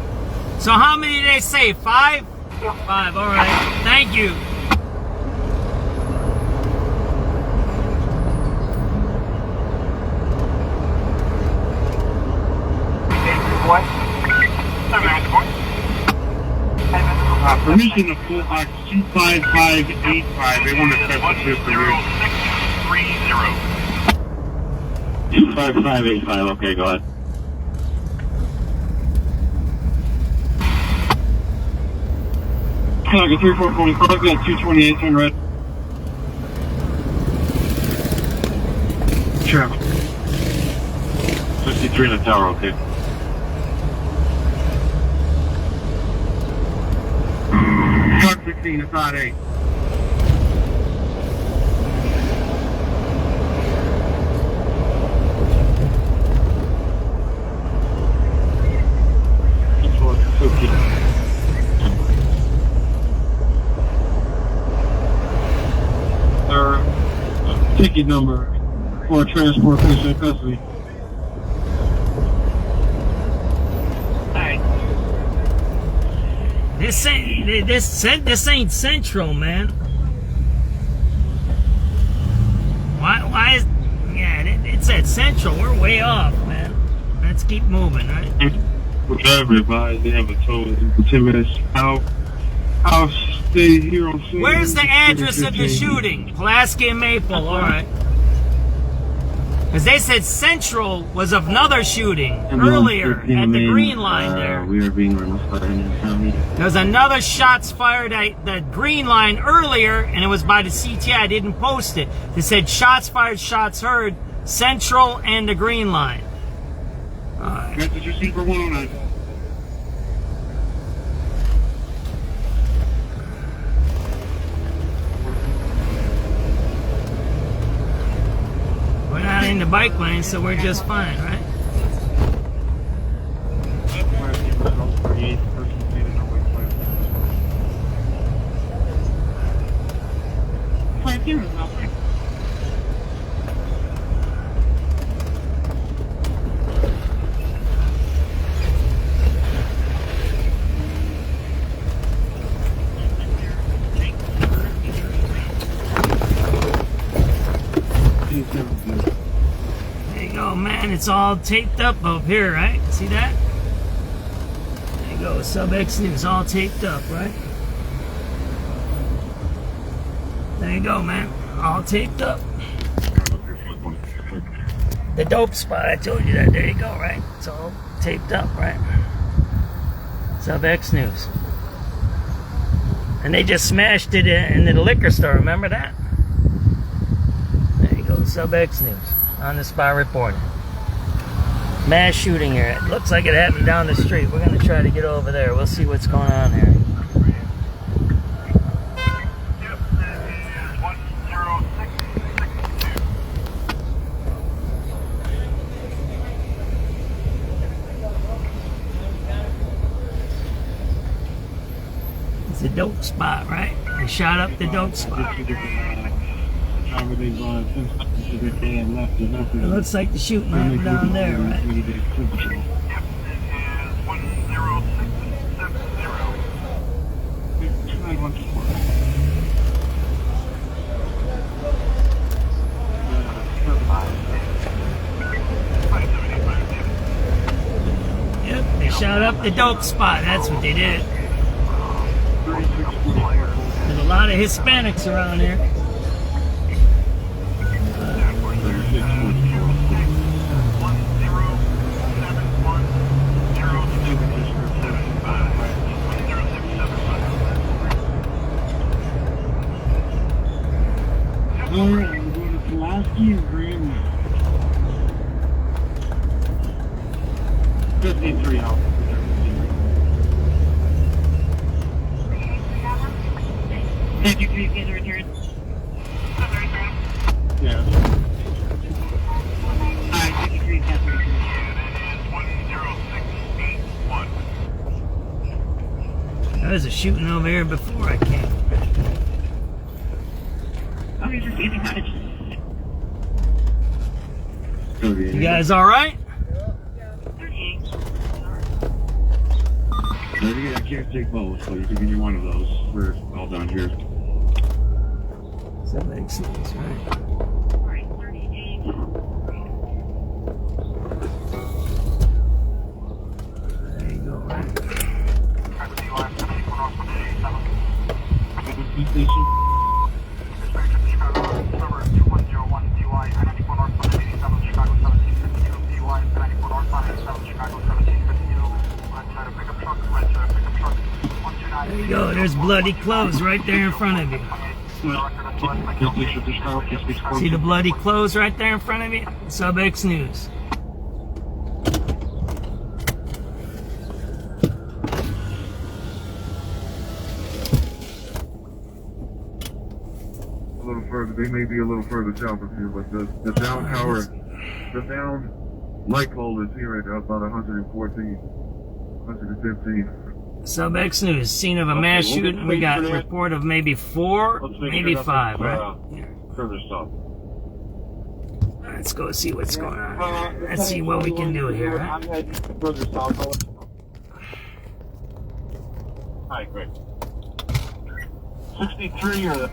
So how many did they say? 5? Yeah. 5, all right. Thank you. What? Permission to full box 25585. They want to test the system here. 25585. Okay, go ahead. Like a 3445, got 228, turn red. Sure. 53 in the tower, okay. Truck 16 to side 8. Ticket number for transport patient custody. Alright. This ain't Central, man. Why is... Yeah, it's at Central. We're way off, man. Let's keep moving, right? Whatever, advised, they have a total 10 minutes out. I'll stay here on scene. Where's the address of the shooting? Pulaski and Maple, alright. Because they said Central was another shooting earlier at the Green Line there. We are being run by the county. There was another shots fired at the Green Line earlier, and it was by the CTI. I didn't post it. They said shots fired, shots heard, Central and the Green Line. Alright. That's what you see for 109. We're not in the bike lane, so we're just fine, right? There you go, man. It's all taped up here, right? See that? There you go. SubX.News all taped up, right? There you go, man. All taped up. The dope spot, I told you that. There you go, right? It's all taped up, right? SubX.News. And they just smashed it in the liquor store. Remember that? There you go. SubX.News. On the spot reporting. Mass shooting here. It looks like it happened down the street. We're going to try to get over there. We'll see what's going on here. It's a dope spot, right? They shot up the dope spot. It looks like the shooting happened down there, right? Yep, they shot up the dope spot. That's what they did. There's a lot of Hispanics around here. Alright, we're going to Pulaski and Green. 53 out. Did you get the return? Yeah. Alright, 53 got the return. There was a shooting over here before I came. You guys all right? I can't take both, so you can give me one of those. We're all down here. That makes sense, right? There you go, right? There you go, there's bloody clothes right there in front of you. See the bloody clothes right there in front of you? SubX.News. A little further, they may be a little further south of here, but the down tower, the down light pole is here at about 114, 115. SubX.News, scene of a mass shooting. We got a report of maybe 4, maybe 5, right? Further south. Let's go see what's going on. Let's see what we can do here, right? I'm heading further south. Hi, great. 63 or...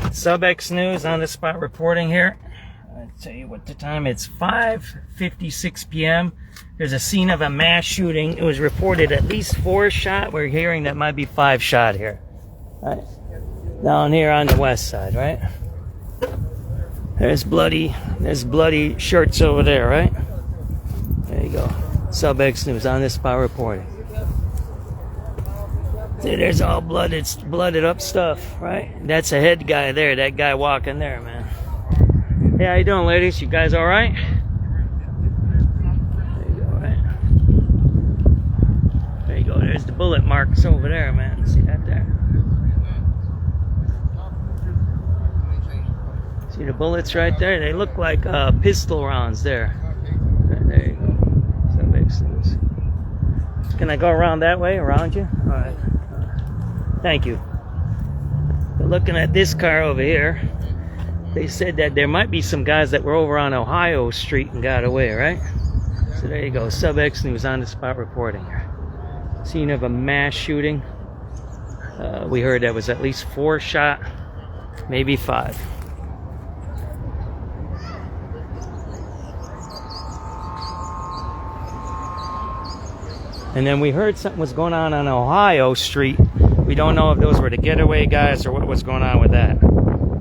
SubX.News on the spot reporting here. I'll tell you what the time. It's 5:56 p.m. There's a scene of a mass shooting. It was reported at least 4 shot. We're hearing that might be 5 shot here. Right? Down here on the west side, right? There's bloody shirts over there, right? There you go. SubX.News on the spot reporting. See, there's all blooded up stuff, right? That's a head guy there, that guy walking there, man. Hey, how you doing, ladies? You guys all right? There you go, right? There you go, there's the bullet marks over there, man. See that there? See the bullets right there? They look like pistol rounds there. There you go. SubX.News. Can I go around that way, around you? All right. Thank you. But looking at this car over here, they said that there might be some guys that were over on Ohio Street and got away, right? So there you go. SubX.News on the spot reporting. Scene of a mass shooting. We heard that was at least 4 shot, maybe 5. And then we heard something was going on Ohio Street. We don't know if those were the getaway guys or what was going on with that.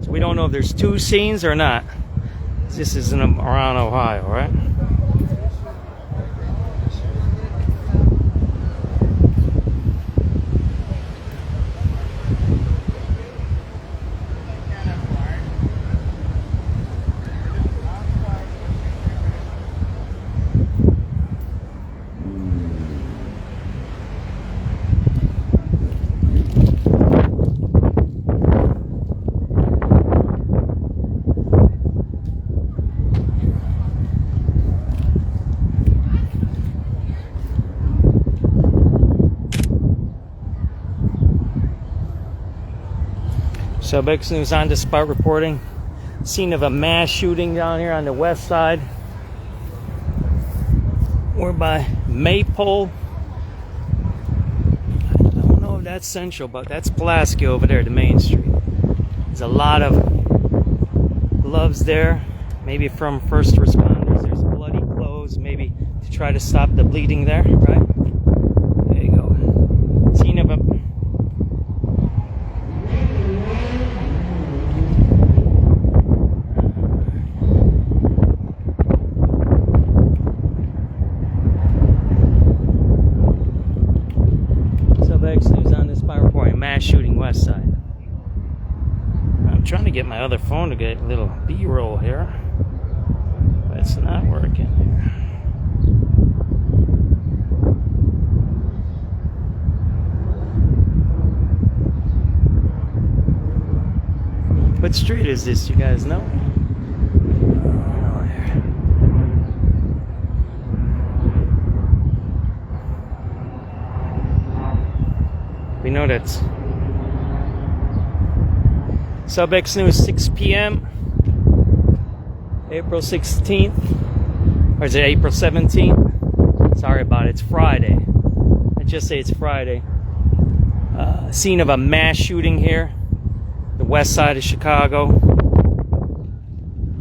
So we don't know if there's 2 scenes or not. This is around Ohio, right? SubX.News on the spot reporting. Scene of a mass shooting down here on the west side. We're by Maypole. I don't know if that's Central, but that's Pulaski over there, the main street. There's a lot of gloves there, maybe from first responders. There's bloody clothes, maybe to try to stop the bleeding there, right? There you go. Scene of a SubX.News on this spot reporting. Mass shooting west side. I'm trying to get my other phone to get a little B-roll here, but it's not working here. What street is this, you guys know? We know that's SubX.News, 6 p.m. April 16th. Or is it April 17th? Sorry about it. It's Friday. I just say it's Friday. Scene of a mass shooting here. The west side of Chicago.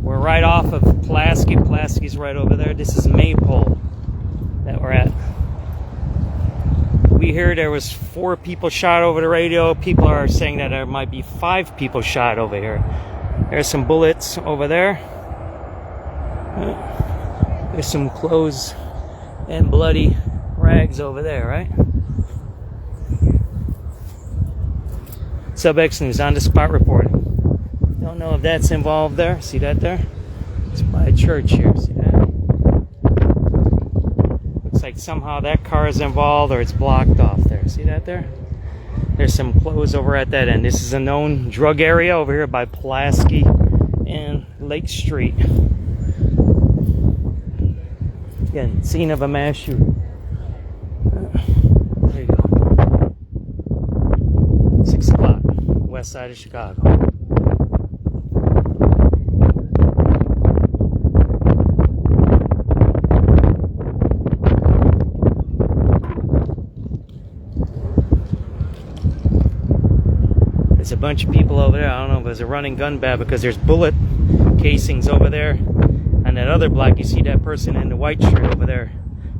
We're right off of Pulaski. Pulaski's right over there. This is Maypole that we're at. We hear there was 4 people shot over the radio. People are saying that there might be 5 people shot over here. There's some bullets over there. There's some clothes and bloody rags over there, right? SubX.News on the spot reporting. Don't know if that's involved there. See that there? It's by a church here. See that? Looks like somehow that car is involved or it's blocked off there. See that there? There's some clothes over at that end. This is a known drug area over here by Pulaski and Lake Street. Again, scene of a mass shooting. There you go. 6 o'clock, west side of Chicago. There's a bunch of people over there. I don't know if there's a running gun battle because there's bullet casings over there. And that other block, you see that person in the white shirt over there.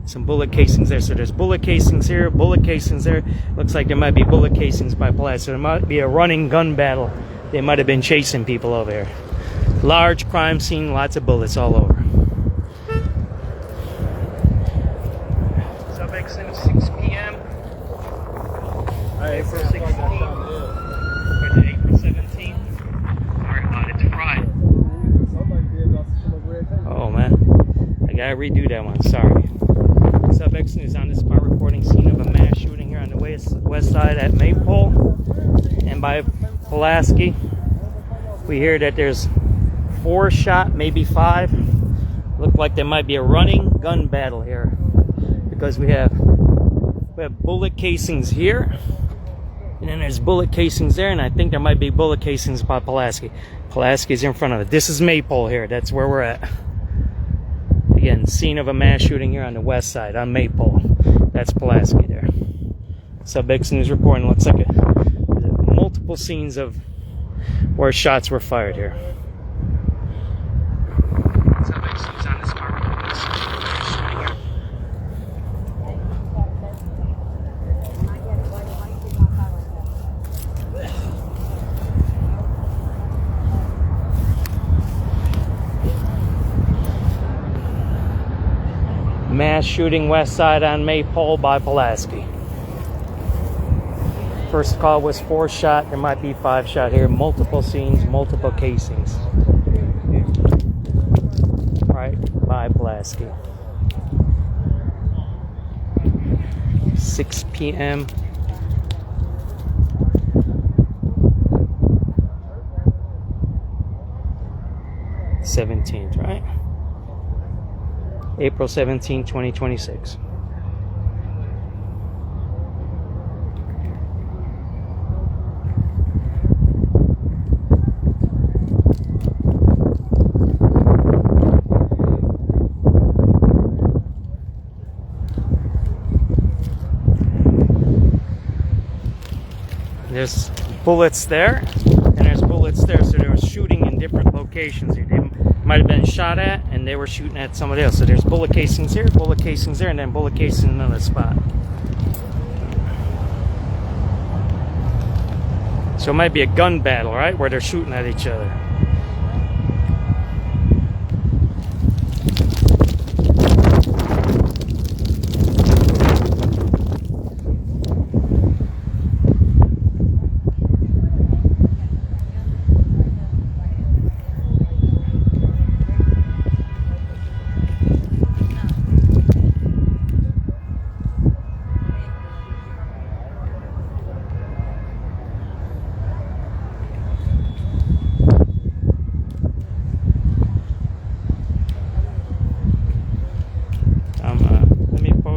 Some bullet casings there. So there's bullet casings here, bullet casings there. Looks like there might be bullet casings by Pulaski. So there might be a running gun battle. They might have been chasing people over here. Large crime scene, lots of bullets all over. SubX.News, 6 p.m. April 16th. Or is it April 17th? Sorry about it, it's Friday. Oh man, I gotta redo that one, sorry. SubX.News on the spot reporting scene of a mass shooting here on the west side at Maypole and by Pulaski. We hear that there's 4 shot, maybe 5. Look like there might be a running gun battle here because we have bullet casings here and then there's bullet casings there, and I think there might be bullet casings by Pulaski. Pulaski's in front of it. This is Maypole here, that's where we're at. Again, scene of a mass shooting here on the west side, on Maypole. That's Pulaski there. SubX.News reporting. Looks like multiple scenes of where shots were fired here. SubX.News on the spot reporting. Mass shooting west side on Maypole by Pulaski. First call was 4 shot. There might be 5 shot here. Multiple scenes, multiple casings. Right by Pulaski. 6 p.m. '17th, right? April 17, 2026. There's bullets there, and there's bullets there, so they were shooting in different locations. They might have been shot at, and they were shooting at somebody else. So there's bullet casings here, bullet casings there, and then bullet casings in another spot. So it might be a gun battle, right, where they're shooting at each other.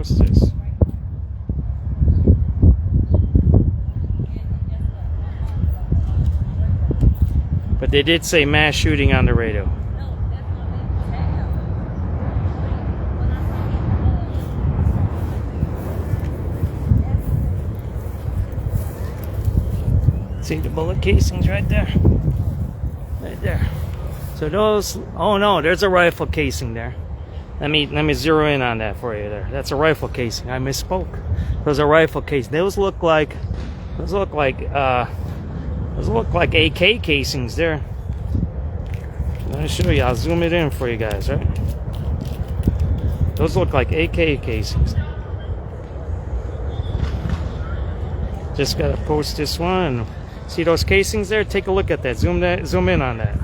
This. But they did say mass shooting on the radio. See the bullet casings right there? Right there. So those, oh no, there's a rifle casing there. Let me zero in on that for you there. That's a rifle casing. I misspoke. Those are rifle casings. Those look like AK casings there. Let me show you. I'll zoom it in for you guys, right? Those look like AK casings. Just gotta post this one. See those casings there? Take a look at that. Zoom in on that.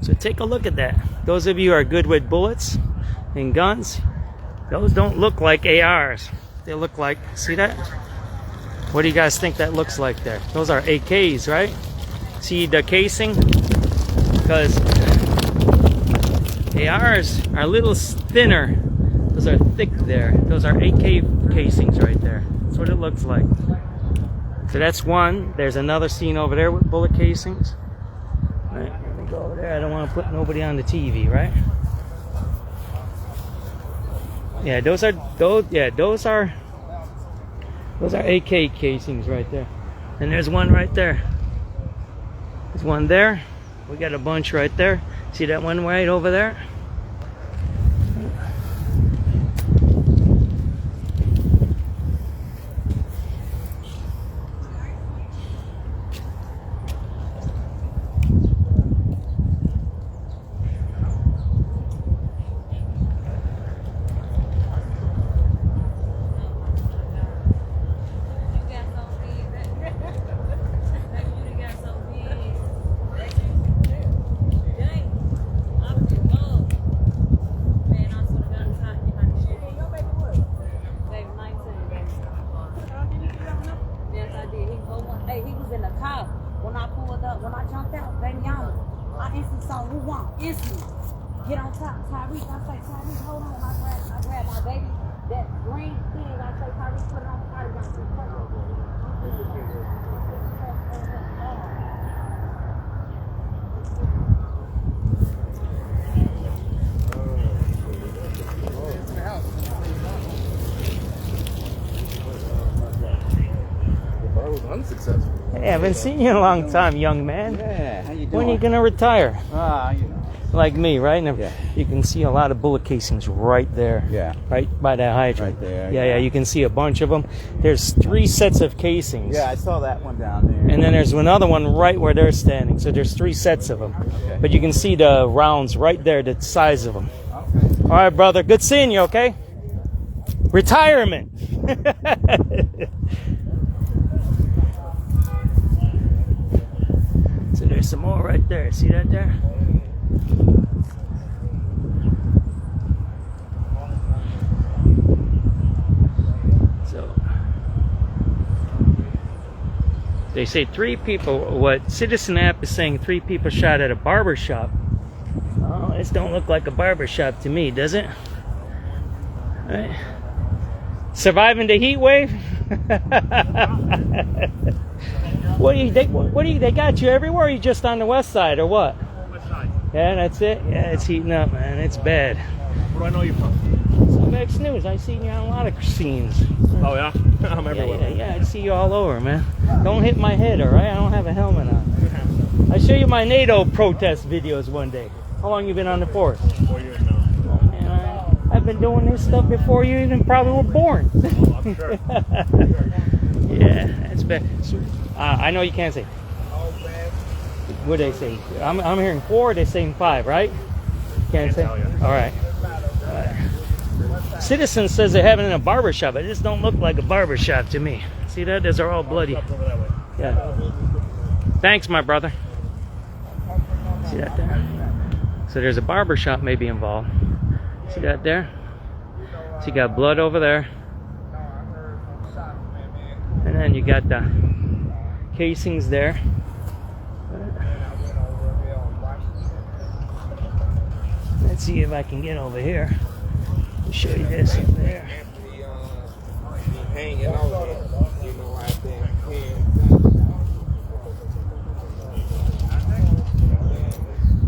So take a look at that. Those of you who are good with bullets and guns, those don't look like ARs. They look like, see that? What do you guys think that looks like there? Those are AKs, right? See the casing? Because ARs are a little thinner. Those are thick there. Those are AK casings right there. That's what it looks like. So that's one. There's another scene over there with bullet casings. Right, let me go over there. I don't want to put nobody on the TV, right? Yeah, those are AK casings right there. And there's one right there. There's one there. We got a bunch right there. See that one right over there? Hey, I haven't seen you in a long time, young man. Yeah, how you doing? When are you gonna retire? You know. Like me, right? And yeah. You can see a lot of bullet casings right there. Yeah. Right by that hydrant. Right there. Yeah, you can see a bunch of them. There's 3 sets of casings. Yeah, I saw that one down there. And then there's another one right where they're standing. So there's 3 sets of them. Okay. But you can see the rounds right there, the size of them. Okay. All right, brother. Good seeing you, okay? Retirement. So there's some more right there. See that there? So they say 3 people, what Citizen App is saying 3 people shot at a barber shop. Oh, this don't look like a barber shop to me, does it? Right. Surviving the heat wave? What do you they got you everywhere, or are you just on the west side or what? West side. Yeah, that's it. Yeah, it's heating up, man. It's bad. Where do I know you from? SubX.News. I see you on a lot of scenes. Oh yeah? I'm everywhere. Yeah, I see you all over, man. Don't hit my head, all right? I don't have a helmet on. I'll show you my NATO protest videos one day. How long you been on the force? 4 years now. Oh, man, I've been doing this stuff before you even probably were born. Oh, I'm sure. Yeah, that's bad. So, I know you can't say. What do they say? I'm hearing 4. They're saying 5, right? Can't say. All right. Citizen says they're having it in a barber shop. It just don't look like a barber shop to me. See that? Those are all bloody. Yeah. Thanks, my brother. See that there? So there's a barber shop maybe involved. See that there? So you got blood over there. And then you got the casings there. Let's see if I can get over here to show you this over there. I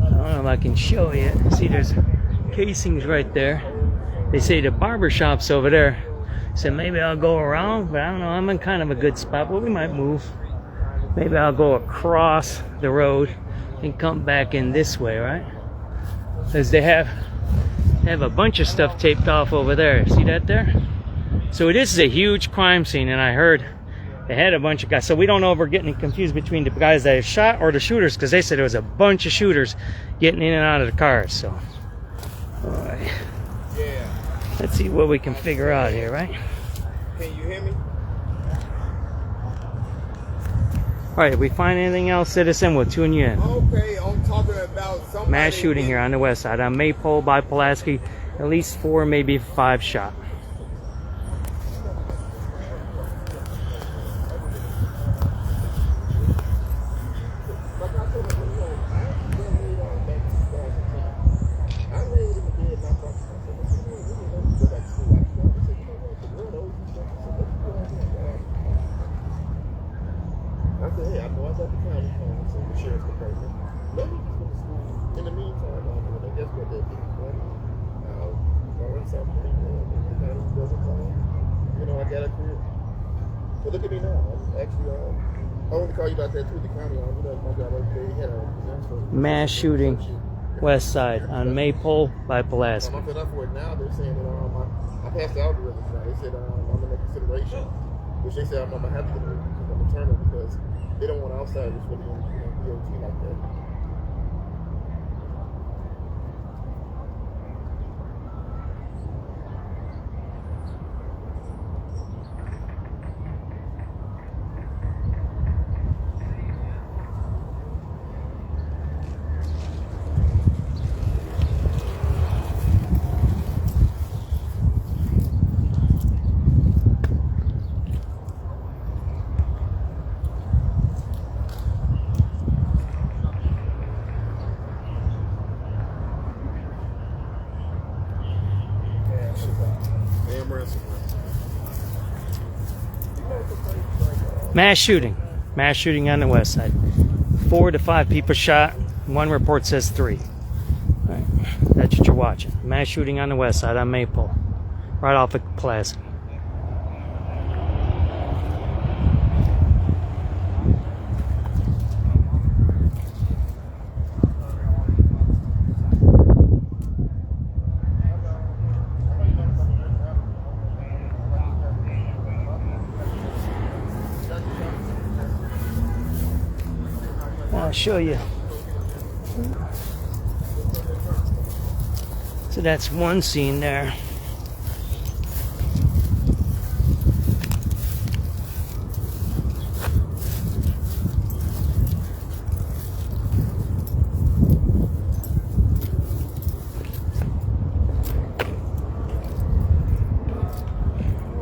don't know if I can show you. See, there's casings right there. They say the barber shop's over there. So maybe I'll go around, but I don't know. I'm in kind of a good spot, but we might move. Maybe I'll go across the road and come back in this way, right? Because they have a bunch of stuff taped off over there. See that there? So this is a huge crime scene, and I heard they had a bunch of guys. So we don't know if we're getting confused between the guys that shot or the shooters, because they said there was a bunch of shooters getting in and out of the cars. So, all right. Let's see what we can figure out here, right? Can you hear me? All right, if we find anything else, citizen, we'll tune you in. Okay, I'm talking about somebody. Mass shooting here on the west side, on Maypole by Pulaski. At least 4, maybe 5 shot. But look at me now. I'm actually, I want to call you about that too. The county, my job every day had a mass shooting, west side on Maypole by Pulaski. I'm up for it now. They're saying that I passed the algorithm now. They said I'm in consideration, which they said I'm gonna have to do because I'm a turner because they don't want outsiders really in DOT like that. Mass shooting on the west side. 4 to 5 people shot. One report says 3. All right. That's what you're watching. Mass shooting on the west side on Maypole, right off of Pulaski. I'll show you. So that's one scene there.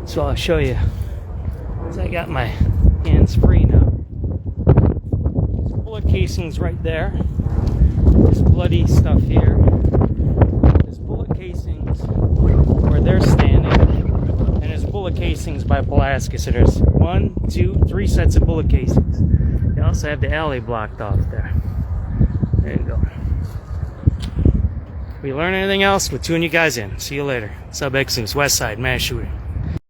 So I'll show you. So I got my hands free now. Bullet casings right there. There's bloody stuff here. There's bullet casings where they're standing, and there's bullet casings by Pulaski. So there's 1, 2, 3 sets of bullet casings. They also have the alley blocked off there. There you go. If we learn anything else, we'll tune you guys in. See you later. SubX.News, West Side, mass shooting.